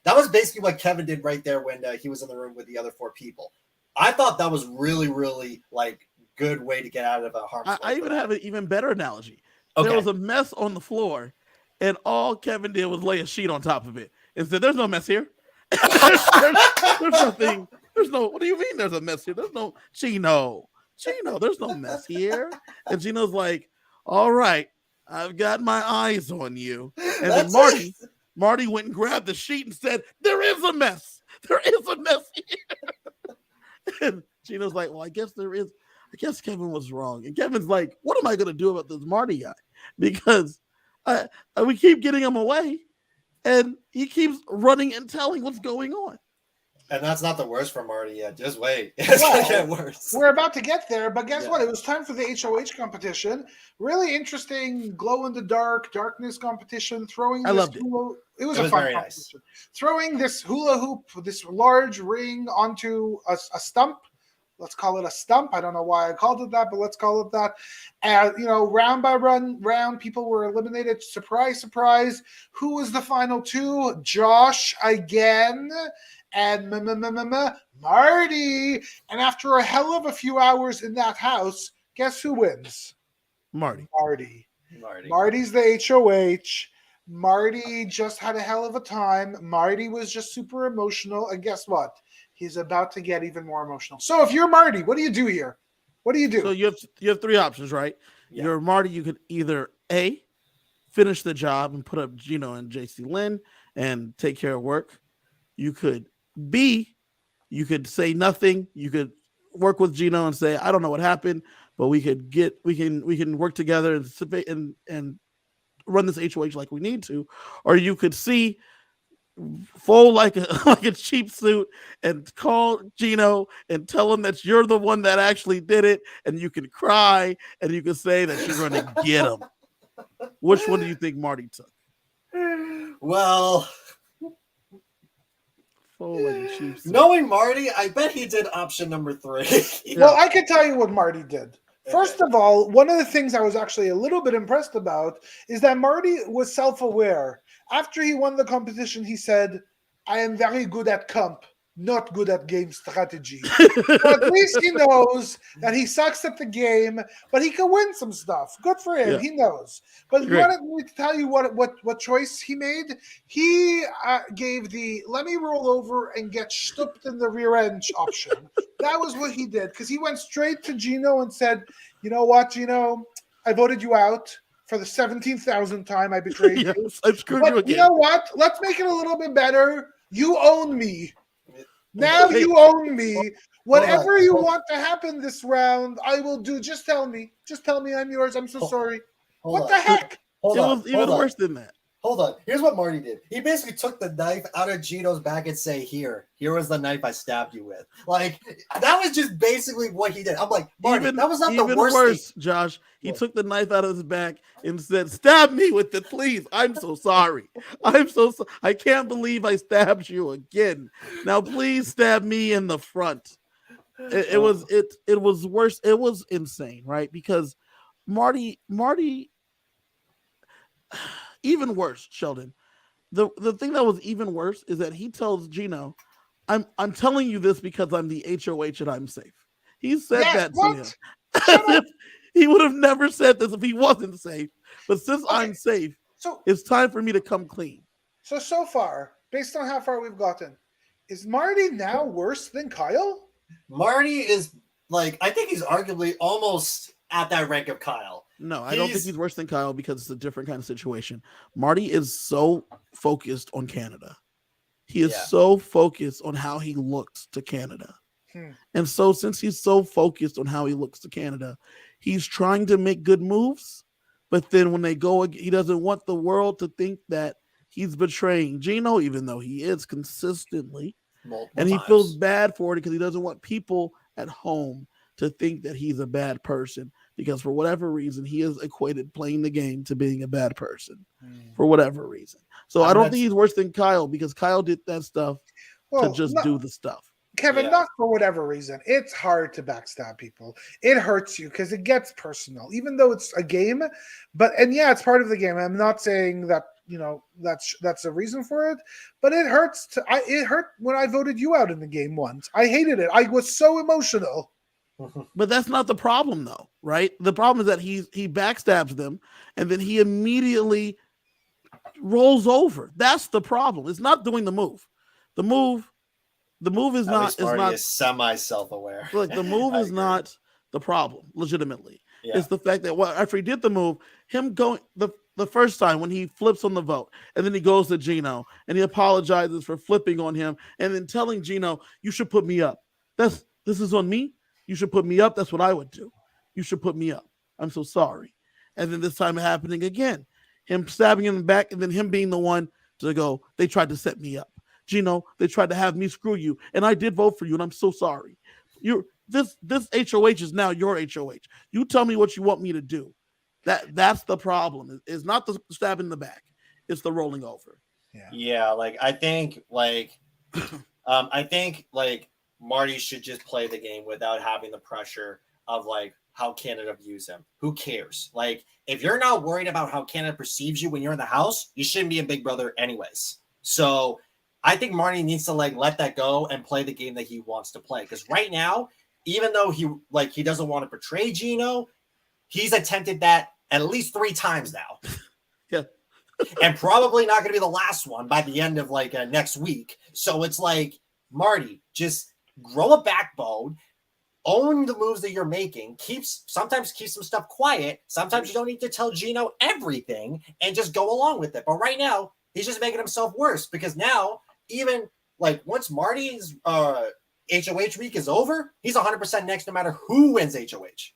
that was basically what Kevin did right there when he was in the room with the other 4 people. I thought that was really, really, like, good way to get out of a harm's way. I even have an even better analogy. Okay. There was a mess on the floor, and all Kevin did was lay a sheet on top of it and said, there's no mess here. there's nothing. There's no, what do you mean there's a mess here? There's no, Gino, there's no mess here. And Gino's like, all right, I've got my eyes on you. And then Marty went and grabbed the sheet and said, there is a mess. There is a mess here. And Gino's like, well, I guess there is. I guess Kevin was wrong. And Kevin's like, what am I going to do about this Marty guy? Because we keep getting him away, and he keeps running and telling what's going on. And that's not the worst for Marty yet. Just wait. It's going to get worse. We're about to get there, but guess what? It was time for the HOH competition. Really interesting glow-in-the-dark, darkness competition. I loved it. It was a fun competition. Nice. Throwing this hula hoop, this large ring onto a stump. Let's call it a stump. I don't know why I called it that, but let's call it that. And, round by round, people were eliminated. Surprise, surprise. Who was the final 2? Josh again. And Marty. And after a hell of a few hours in that house, guess who wins? Marty. Marty's the HOH. Marty just had a hell of a time. Marty was just super emotional. And guess what? He's about to get even more emotional. So if you're Marty, what do you do here? What do you do? So you have 3 options, right? Yeah. You're Marty. You could either A, finish the job and put up Gino and JC Lynn and take care of work. You could B, you could say nothing. You could work with Gino and say, I don't know what happened, but we can work together and run this HOH like we need to. Or you could C, fold like a cheap suit and call Gino and tell him that you're the one that actually did it, and you can cry and you can say that you're going to get him. Which one do you think Marty took? Well, knowing Marty, I bet he did option number 3. Well, I can tell you what Marty did. First of all, one of the things I was actually a little bit impressed about is that Marty was self-aware. After he won the competition, he said, I am very good at comp, not good at game strategy. So at least he knows that he sucks at the game, but he can win some stuff. Good for him. Yeah. He knows. But you wanted me to tell you what choice he made? He gave the let me roll over and get stooped in the rear end option. That was what he did, because he went straight to Gino and said, you know what, Gino? I voted you out. for the 17,000th time I betrayed you. Yes, I screwed But you again. you know what? Let's make it a little bit better. You own me. Now Hey. you own me. Whatever you Hold on. want to happen this round, I will do. Just tell me. Just tell me I'm yours. I'm so sorry. Hold What on. the heck? Hold It on. was even hold on. worse than that. Hold on. Here's what Marty did. He basically took the knife out of Gino's back and say, here was the knife I stabbed you with. Like, that was just basically what he did. I'm like, Marty, that was not the worst worse, thing. Josh. He What? took the knife out of his back and said, "Stab me with it, please. I'm so sorry. I'm so I can't believe I stabbed you again. Now, please stab me in the front." It was worse. It was insane, right? Because Marty, even worse, Sheldon. The thing that was even worse is that he tells Gino, I'm telling you this because I'm the HOH and I'm safe. He said that to him. As if he would have never said this if he wasn't safe. But since I'm safe, So it's time for me to come clean. so far, based on how far we've gotten, is Marty now worse than Kyle? Marty is like, I think he's arguably almost at that rank of Kyle. No, I don't think he's worse than Kyle because it's a different kind of situation. Marty is so focused on Canada. He is so focused on how he looks to Canada. And so since he's so focused on how he looks to Canada, he's trying to make good moves. But then when they go, he doesn't want the world to think that he's betraying Gino, even though he is consistently. And he feels bad for it because he doesn't want people at home to think that he's a bad person. Because for whatever reason, he has equated playing the game to being a bad person for whatever reason. So I don't think he's worse than Kyle because Kyle did that stuff to just do the stuff. Kevin, not for whatever reason. It's hard to backstab people. It hurts you because it gets personal, even though it's a game. It's part of the game. I'm not saying that that's a reason for it, but it hurts. It hurt when I voted you out in the game once. I hated it. I was so emotional. But that's not the problem, though, right? The problem is that he backstabs them, and then he immediately rolls over. That's the problem. It's not doing the move. The move is not semi-self-aware. Like the move is not the problem. Legitimately, it's the fact that after he did the move, him going the first time when he flips on the vote, and then he goes to Gino and he apologizes for flipping on him, and then telling Gino, "You should put me up. This is on me. You should put me up. That's what I would do. You should put me up. I'm so sorry." And then this time happening again, him stabbing him in the back, and then him being the one to go, "They tried to set me up. Gino, they tried to have me screw you, and I did vote for you, and I'm so sorry. This HOH is now your HOH. You tell me what you want me to do." That's the problem. It's not the stab in the back. It's the rolling over. I think Marty should just play the game without having the pressure of how Canada views him. Who cares? If you're not worried about how Canada perceives you when you're in the house, you shouldn't be a Big Brother anyways. So I think Marty needs to let that go and play the game that he wants to play. Because right now, even though he doesn't want to betray Gino, he's attempted that at least 3 times now. And probably not going to be the last one by the end of next week. So it's Marty, just grow a backbone, own the moves that you're making, sometimes keep some stuff quiet. Sometimes you don't need to tell Gino everything and just go along with it. But right now, he's just making himself worse because now, even once Marty's HOH week is over, he's 100% next no matter who wins HOH.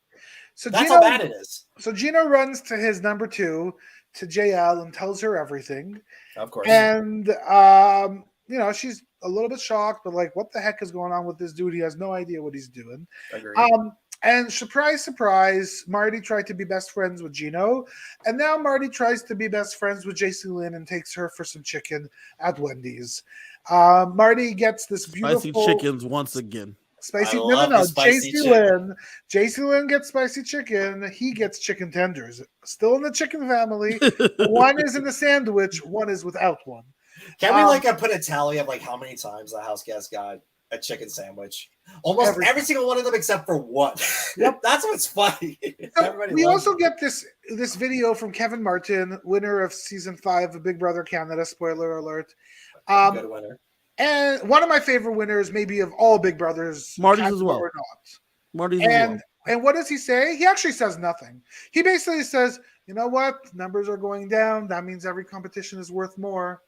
So that's how bad it is. So Gino runs to his number 2, to JL, and tells her everything. Of course. And she's a little bit shocked, but what the heck is going on with this dude? He has no idea what he's doing. Agreed. And surprise, surprise, Marty tried to be best friends with Gino, and now Marty tries to be best friends with JC Lynn and takes her for some chicken at Wendy's. Marty gets this beautiful spicy chickens once again. Spicy, no. JC Lynn gets spicy chicken. He gets chicken tenders. Still in the chicken family. One is in the sandwich. One is without one. Can we put a tally of how many times the house guest got a chicken sandwich? Almost every single one of them except for one. Yep. That's what's funny. We also get this video from Kevin Martin, winner of season 5 of Big Brother Canada. Spoiler alert. Good winner. And one of my favorite winners, maybe of all Big Brothers. Marty's as well. And what does he say? He actually says nothing. He basically says, you know what? Numbers are going down. That means every competition is worth more.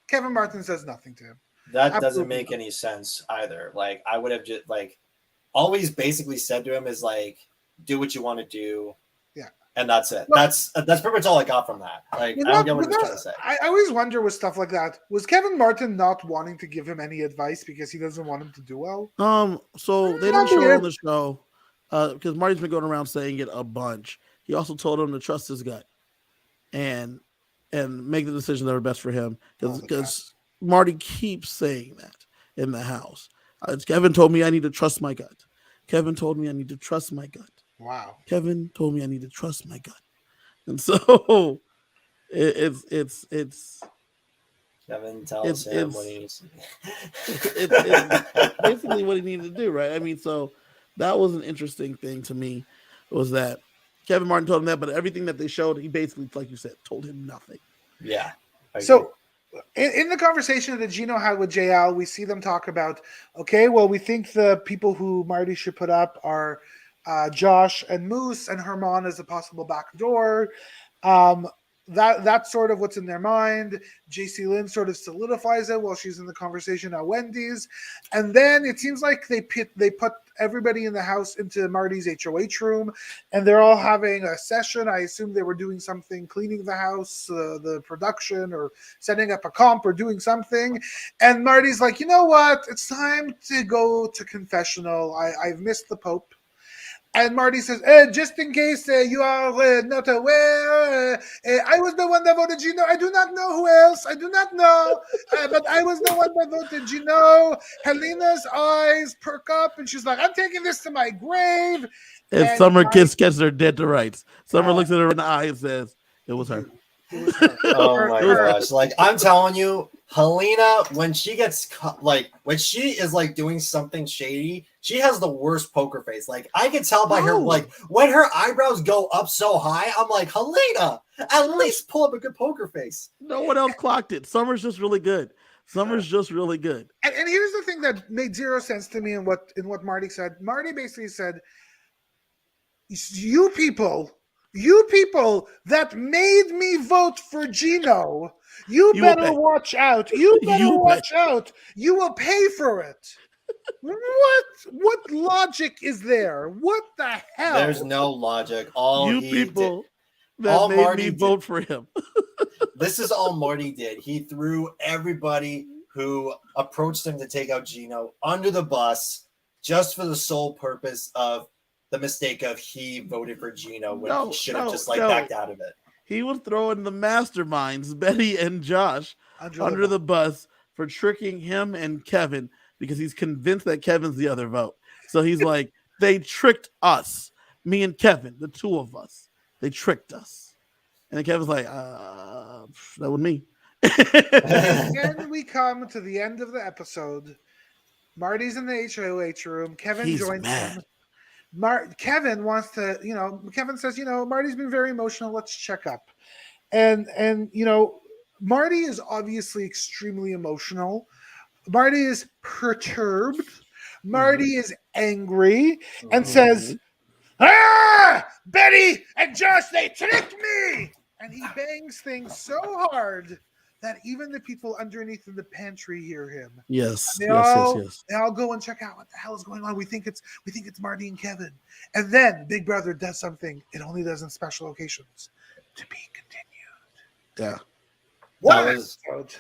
Kevin Martin says nothing to him. That doesn't Absolutely make nothing. any sense either. Like, I would have just like always basically said to him is like, do what you want to do. Yeah. And that's it. Well, that's pretty much all I got from that. Like, I don't get what he's trying to say. I always wonder with stuff like that. Was Kevin Martin not wanting to give him any advice because he doesn't want him to do well? So they didn't show it on the show because Marty's been going around saying it a bunch. He also told him to trust his gut and make the decisions that are best for him because Marty keeps saying that in the house. Kevin told me I need to trust my gut. Kevin told me I need to trust my gut. Wow. Kevin told me I need to trust my gut. And so it's Kevin tells him what he needs to do. it's basically what he needed to do, right? I mean, so that was an interesting thing to me, was that Kevin Martin told him that, but everything that they showed, he basically, like you said, told him nothing. Yeah. So in the conversation that Gino had with JL, we see them talk about, okay, well, we think the people who Marty should put up are Josh and Moose, and Herman as a possible backdoor. That's sort of what's in their mind. JC Lynn sort of solidifies it while she's in the conversation at Wendy's. And then it seems like they put everybody in the house into Marty's HOH room, and they're all having a session. I assume they were doing something, cleaning the house, the production, or setting up a comp or doing something. And Marty's like, you know what? It's time to go to confessional. I've missed the Pope. And Marty says, just in case you are not aware, I was the one that voted Gino. I do not know who else. I do not know. But I was the one that voted Gino. Helena's eyes perk up, and she's like, I'm taking this to my grave. And Summer kids catch her dead to rights. Summer looks at her in the eye and says, it was her. Oh my gosh. Like, I'm telling you, Helena, when she gets when she is like doing something shady, she has the worst poker face. Like, I can tell by her, like, when her eyebrows go up so high, I'm like, Helena, at least pull up a good poker face. No one else clocked it. Summer's just really good. Summer's just really good. And here's the thing that made zero sense to me in what Marty said. Marty basically said, you people that made me vote for Gino, you better watch out. You better watch out. You will pay for it. What logic is there? What the hell? There's no logic. All you he people did, that all made Marty me vote for him. This is all Marty did. He threw everybody who approached him to take out Gino under the bus just for the sole purpose of the mistake of he voted for Gino when he should have just backed out of it. He was throwing the masterminds, Betty and Josh, under the bus for tricking him and Kevin because he's convinced that Kevin's the other vote. So he's like, they tricked us, me and Kevin, the two of us. They tricked us. And then Kevin's like, that was me. Again, we come to the end of the episode. Marty's in the HOH room. Kevin joins him. Kevin wants to, Kevin says, Marty's been very emotional. Let's check up. And Marty is obviously extremely emotional. Marty is perturbed. Marty is angry and says, Betty and Josh, they tricked me. And he bangs things so hard that even the people underneath in the pantry hear him. Yes. They all go and check out what the hell is going on. We think it's Marty and Kevin. And then Big Brother does something it only does in special occasions. To be continued. Yeah. What an episode.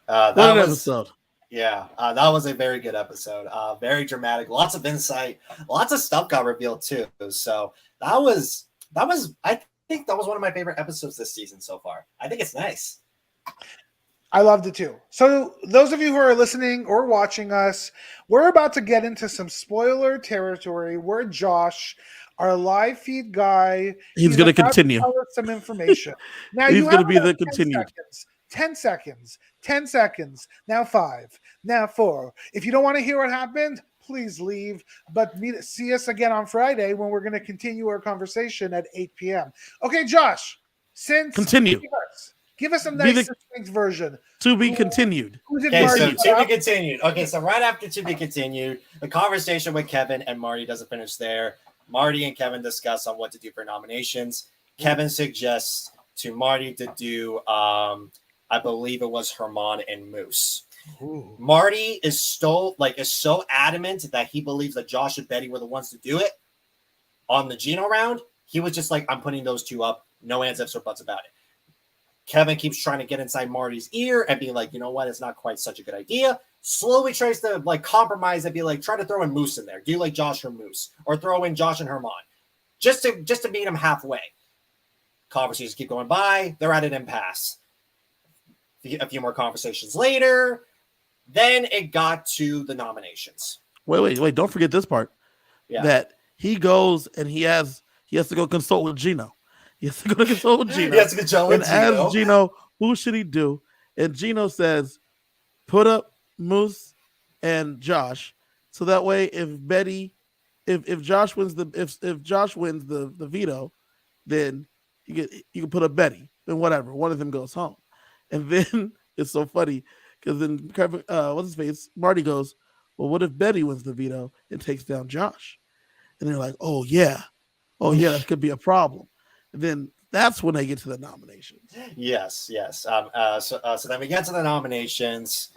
Episode. Yeah, that was a very good episode. Very dramatic. Lots of insight. Lots of stuff got revealed too. So that was. I think that was one of my favorite episodes this season so far. I think it's nice. I loved it too. So those of you who are listening or watching us, we're about to get into some spoiler territory where Josh, our live feed guy, he's going to continue. Tell us some information. Now he's going to be the continued. 10 seconds. 10 seconds. Now 5. Now 4. If you don't want to hear what happened, please leave. But see us again on Friday when we're going to continue our conversation at 8 p.m. Okay, Josh. Continue. Give us a nice succinct version. To be continued. Okay, so to be continued. Okay, so right after to be continued, the conversation with Kevin and Marty doesn't finish there. Marty and Kevin discuss on what to do for nominations. Kevin suggests to Marty to do, I believe it was Herman and Moose. Ooh. Marty is so adamant that he believes that Josh and Betty were the ones to do it on the Gino round. He was just like, I'm putting those two up. No ands, ifs, or buts about it. Kevin keeps trying to get inside Marty's ear and be like, you know what? It's not quite such a good idea. Slowly tries to like compromise and be like, try to throw in Moose in there. Do like Josh or Moose, or throw in Josh and Herman, just to meet him halfway. Conversations keep going by. They're at an impasse. A few more conversations later, then it got to the nominations. Wait! Don't forget this part. Yeah. That he goes and he has to go consult with Gino. He has to go consult with Gino. He has to consult with and Gino. ask Gino, who should he do? And Gino says, put up Moose and Josh, so that way if Josh wins the veto, then you can put up Betty. Then whatever, one of them goes home. And then it's so funny because then Kevin, what's his face? Marty goes, well, what if Betty wins the veto and takes down Josh? And they're like, oh yeah, that could be a problem. And then that's when they get to the nominations. Yes. So then we get to the nominations.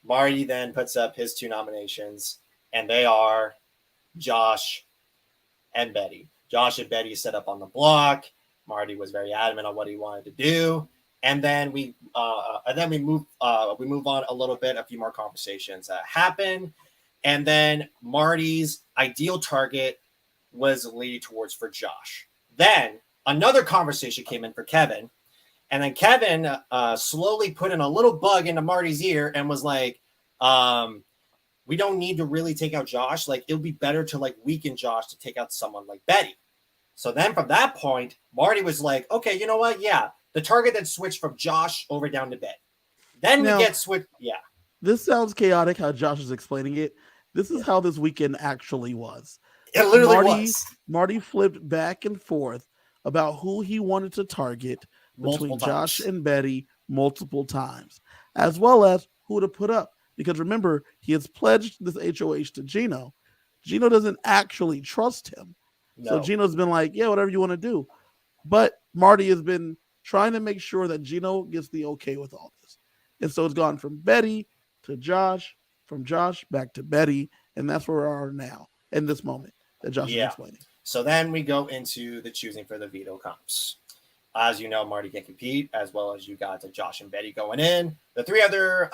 Marty then puts up his two nominations, and they are Josh and Betty. Josh and Betty set up on the block. Marty was very adamant on what he wanted to do. And then we move on a little bit. A few more conversations happen, and then Marty's ideal target was leaning towards for Josh. Then another conversation came in for Kevin, and then Kevin slowly put in a little bug into Marty's ear and was like, "We don't need to really take out Josh. Like, it'll be better to like weaken Josh to take out someone like Betty." So then from that point, Marty was like, "Okay, you know what? Yeah." The target that switched from Josh over down to Betty. Then we get switched. Yeah. This sounds chaotic how Josh is explaining it. This is how this weekend actually was. It literally was. Marty flipped back and forth about who he wanted to target between Josh and Betty multiple times, as well as who to put up. Because remember, he has pledged this HOH to Gino. Gino doesn't actually trust him. No. So Gino's been like, yeah, whatever you want to do. But Marty has been trying to make sure that Gino gets the okay with all this. And so it's gone from Betty to Josh, from Josh back to Betty, and that's where we are now in this moment that Josh is explaining. So then we go into the choosing for the veto comps. As you know, Marty can compete, as well as you got Josh and Betty going in. The three other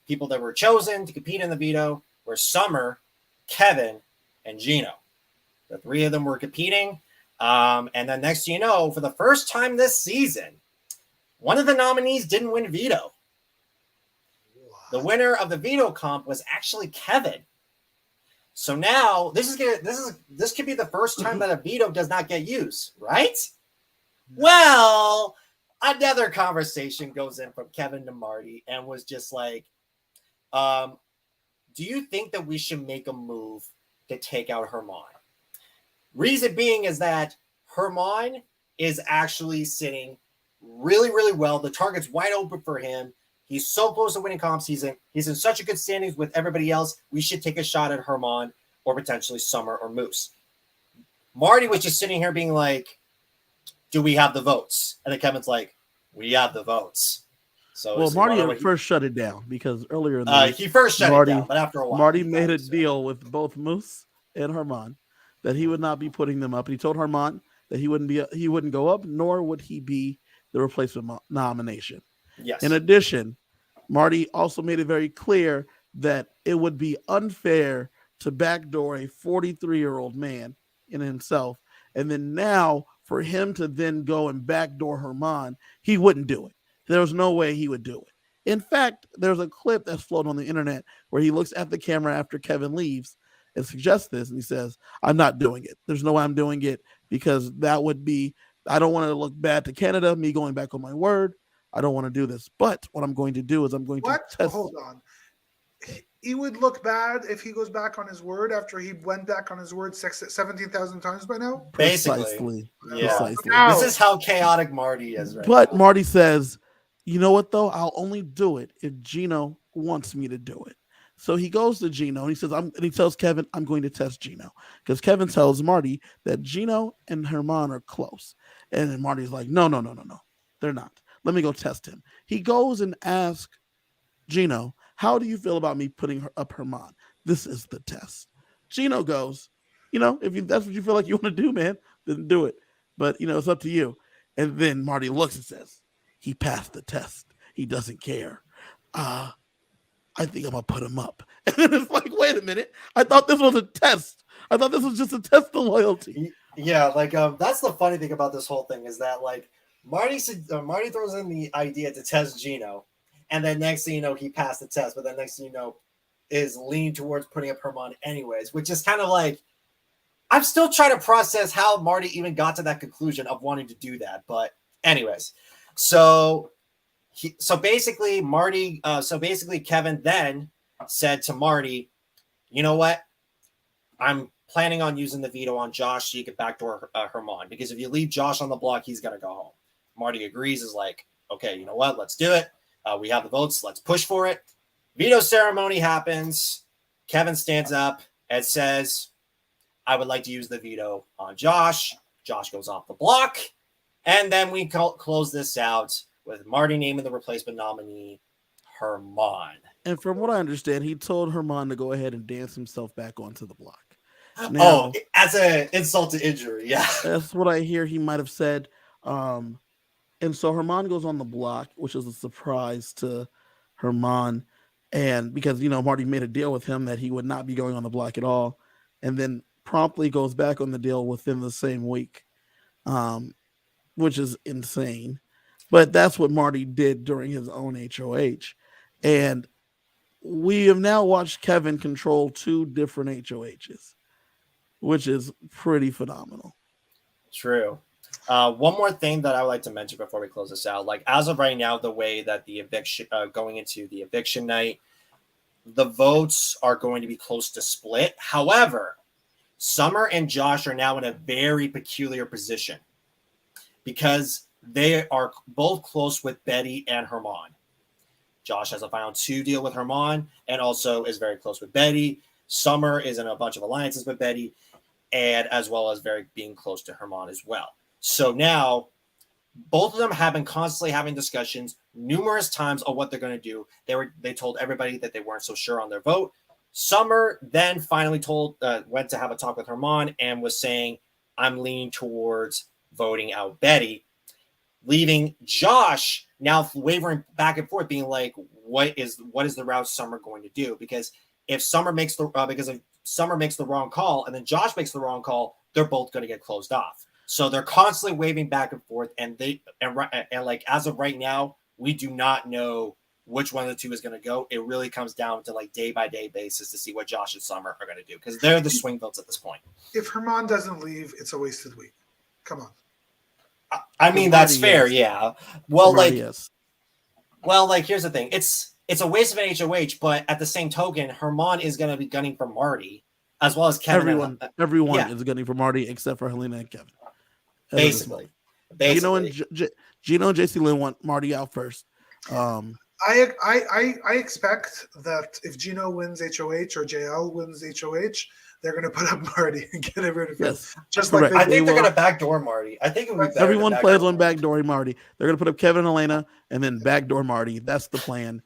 people that were chosen to compete in the veto were Summer, Kevin, and Gino. The three of them were competing. And then next thing you know, for the first time this season, one of the nominees didn't win veto. The winner of the veto comp was actually Kevin. So now this could be the first time that a veto does not get used, right? Well, another conversation goes in from Kevin to Marty and was just like, do you think that we should make a move to take out Herman? Reason being is that Herman is actually sitting really, really well. The target's wide open for him. He's so close to winning comps. He's in such a good standings with everybody else. We should take a shot at Herman or potentially Summer or Moose. Marty was just sitting here being like, do we have the votes? And then Kevin's like, we have the votes. So Marty first shut it down because earlier in the he first shut it down, but after a while, Marty made a deal with both Moose and Herman that he would not be putting them up. And he told Herman that he wouldn't go up, nor would he be the replacement nomination. Yes. In addition, Marty also made it very clear that it would be unfair to backdoor a 43-year-old man in himself. And then now for him to then go and backdoor Herman, he wouldn't do it. There was no way he would do it. In fact, there's a clip that's floating on the internet where he looks at the camera after Kevin leaves and suggests this. And he says, I'm not doing it. There's no way I'm doing it because that would be, I don't want to look bad to Canada, me going back on my word. I don't want to do this. But what I'm going to do is I'm going to test. Hold on. He would look bad if he goes back on his word after he went back on his word 17,000 times by now? Basically. Yeah. Precisely. This is how chaotic Marty is right But now. Marty says, you know what, though? I'll only do it if Gino wants me to do it. So he goes to Gino and he says, and he tells Kevin, I'm going to test Gino. Because Kevin tells Marty that Gino and Herman are close. And then Marty's like, no. They're not. Let me go test him. He goes and asks Gino, how do you feel about me putting up Herman? This is the test. Gino goes, if that's what you feel like you want to do, man, then do it. But, it's up to you. And then Marty looks and says, he passed the test. He doesn't care. I think I'm going to put him up. And then it's like, wait a minute. I thought this was a test. I thought this was just a test of loyalty. Yeah, that's the funny thing about this whole thing is that, Marty throws in the idea to test Gino, and then next thing you know, he passed the test, but then next thing you know, is leaning towards putting up Herman anyways, which is kind of like, I'm still trying to process how Marty even got to that conclusion of wanting to do that. But anyways, so basically Kevin then said to Marty, you know what? I'm planning on using the veto on Josh so you can backdoor Herman, because if you leave Josh on the block, he's going to go home. Marty agrees, is like, okay, you know what? Let's do it. We have the votes. Let's push for it. Veto ceremony happens. Kevin stands up and says, I would like to use the veto on Josh. Josh goes off the block. And then we close this out with Marty naming the replacement nominee, Herman. And from what I understand, he told Herman to go ahead and dance himself back onto the block. Now, as an insult to injury, yeah. That's what I hear he might have said. And so Herman goes on the block, which is a surprise to Herman. And because, Marty made a deal with him that he would not be going on the block at all. And then promptly goes back on the deal within the same week, which is insane. But that's what Marty did during his own HOH. And we have now watched Kevin control 2 different HOHs, which is pretty phenomenal. True. One more thing that I would like to mention before we close this out, as of right now, the way that the eviction, going into the eviction night, the votes are going to be close to split. However, Summer and Josh are now in a very peculiar position because they are both close with Betty and Herman. Josh has a final 2 deal with Herman and also is very close with Betty. Summer is in a bunch of alliances with Betty, and as well as being close to Herman as well. So now both of them have been constantly having discussions numerous times on what they're going to do. They told everybody that they weren't so sure on their vote. Summer then finally went to have a talk with Herman and was saying, I'm leaning towards voting out Betty, leaving Josh now wavering back and forth, being like, what is the route Summer going to do? Because if Summer makes the wrong call and then Josh makes the wrong call, they're both going to get closed off. So they're constantly waving back and forth, and as of right now, we do not know which one of the 2 is going to go. It really comes down to day by day basis to see what Josh and Summer are going to do, because they're the swing votes at this point. If Herman doesn't leave, it's a wasted week. Come on. I mean, that's fair. Yeah. Well, here's the thing. It's a waste of an HOH, but at the same token, Herman is going to be gunning for Marty as well as Kevin. Everyone is gunning for Marty except for Helena and Kevin. Basically. Gino and JC Lynn want Marty out first. I expect that if Gino wins HOH or JL wins HOH, they're going to put up Marty and get rid of him. Yes, just correct. like I think they're going to backdoor Marty. I think it would be everyone plans on backdooring Marty. They're going to put up Kevin and Elena and then backdoor Marty. That's the plan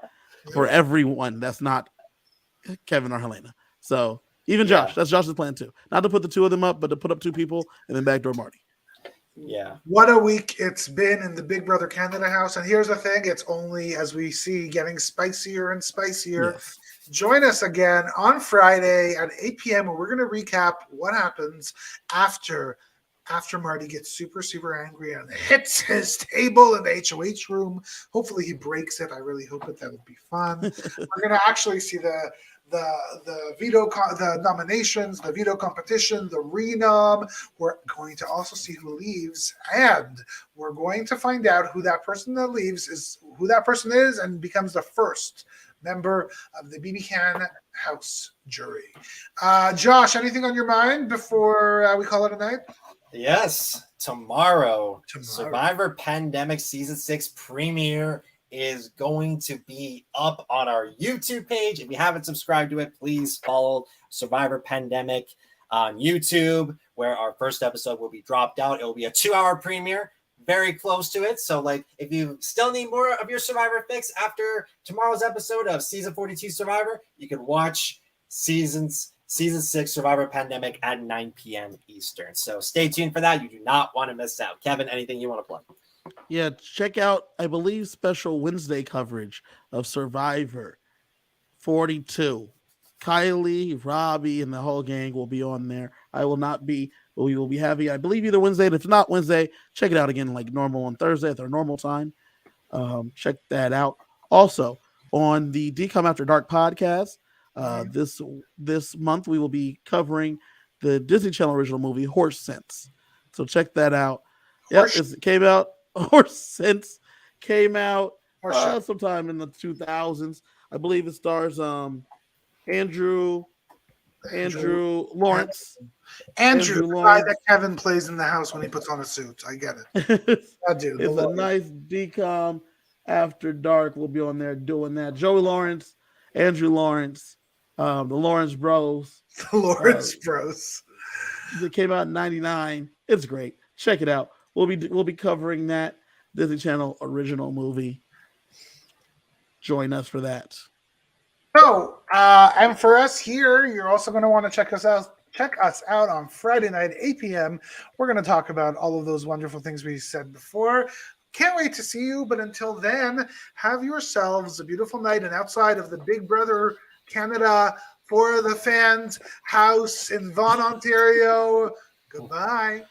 for everyone. That's not Kevin or Helena. So even Josh, that's Josh's plan too. Not to put the 2 of them up, but to put up 2 people and then backdoor Marty. Yeah. What a week it's been in the Big Brother Canada house. And here's the thing, it's only, as we see, getting spicier and spicier. Yes. Join us again on Friday at 8 p.m. where we're going to recap what happens after Marty gets super, super angry and hits his table in the HOH room. Hopefully he breaks it. I really hope it. That would be fun. We're going to actually see the veto, the nominations, the veto competition, the renom. We're going to also see who leaves, and we're going to find out who that person that leaves is, and becomes the first member of the BB Can House jury. Josh, anything on your mind before we call it a night? Yes, tomorrow. Survivor Pandemic Season 6 premiere is going to be up on our YouTube page. If you haven't subscribed to it, please follow Survivor Pandemic on YouTube, where our first episode will be dropped out. It will be a 2-hour premiere, very close to it. So, like, if you still need more of your Survivor fix after tomorrow's episode of Season 42 Survivor, you can watch Season 6 Survivor Pandemic at 9 p.m. Eastern. So stay tuned for that. You do not want to miss out. Kevin, anything you want to plug? Yeah, check out, I believe, special Wednesday coverage of Survivor 42. Kiley, Robbie, and the whole gang will be on there. I will not be, but we will be having, I believe, either Wednesday. And if not Wednesday, check it out again like normal on Thursday at their normal time. Check that out. Also, on the Decom After Dark podcast, this month we will be covering the Disney Channel original movie Horse Sense. So check that out. Yep, it came out. Horse Sense came out sometime in the 2000s. I believe it stars Andrew Lawrence. Andrew, the guy that Kevin plays in the house when he puts on a suit. I get it. I do. It's a nice Decom After Dark. We'll be on there doing that. Joey Lawrence, Andrew Lawrence, the Lawrence Bros. The Lawrence Bros. It came out in '99. It's great. Check it out. We'll be covering that Disney Channel original movie. Join us for that. So, and for us here, you're also going to want to check us out on Friday night, 8 p.m. We're going to talk about all of those wonderful things we said before. Can't wait to see you. But until then, have yourselves a beautiful night. And outside of the Big Brother Canada for the Fans house in Vaughan, Ontario, goodbye.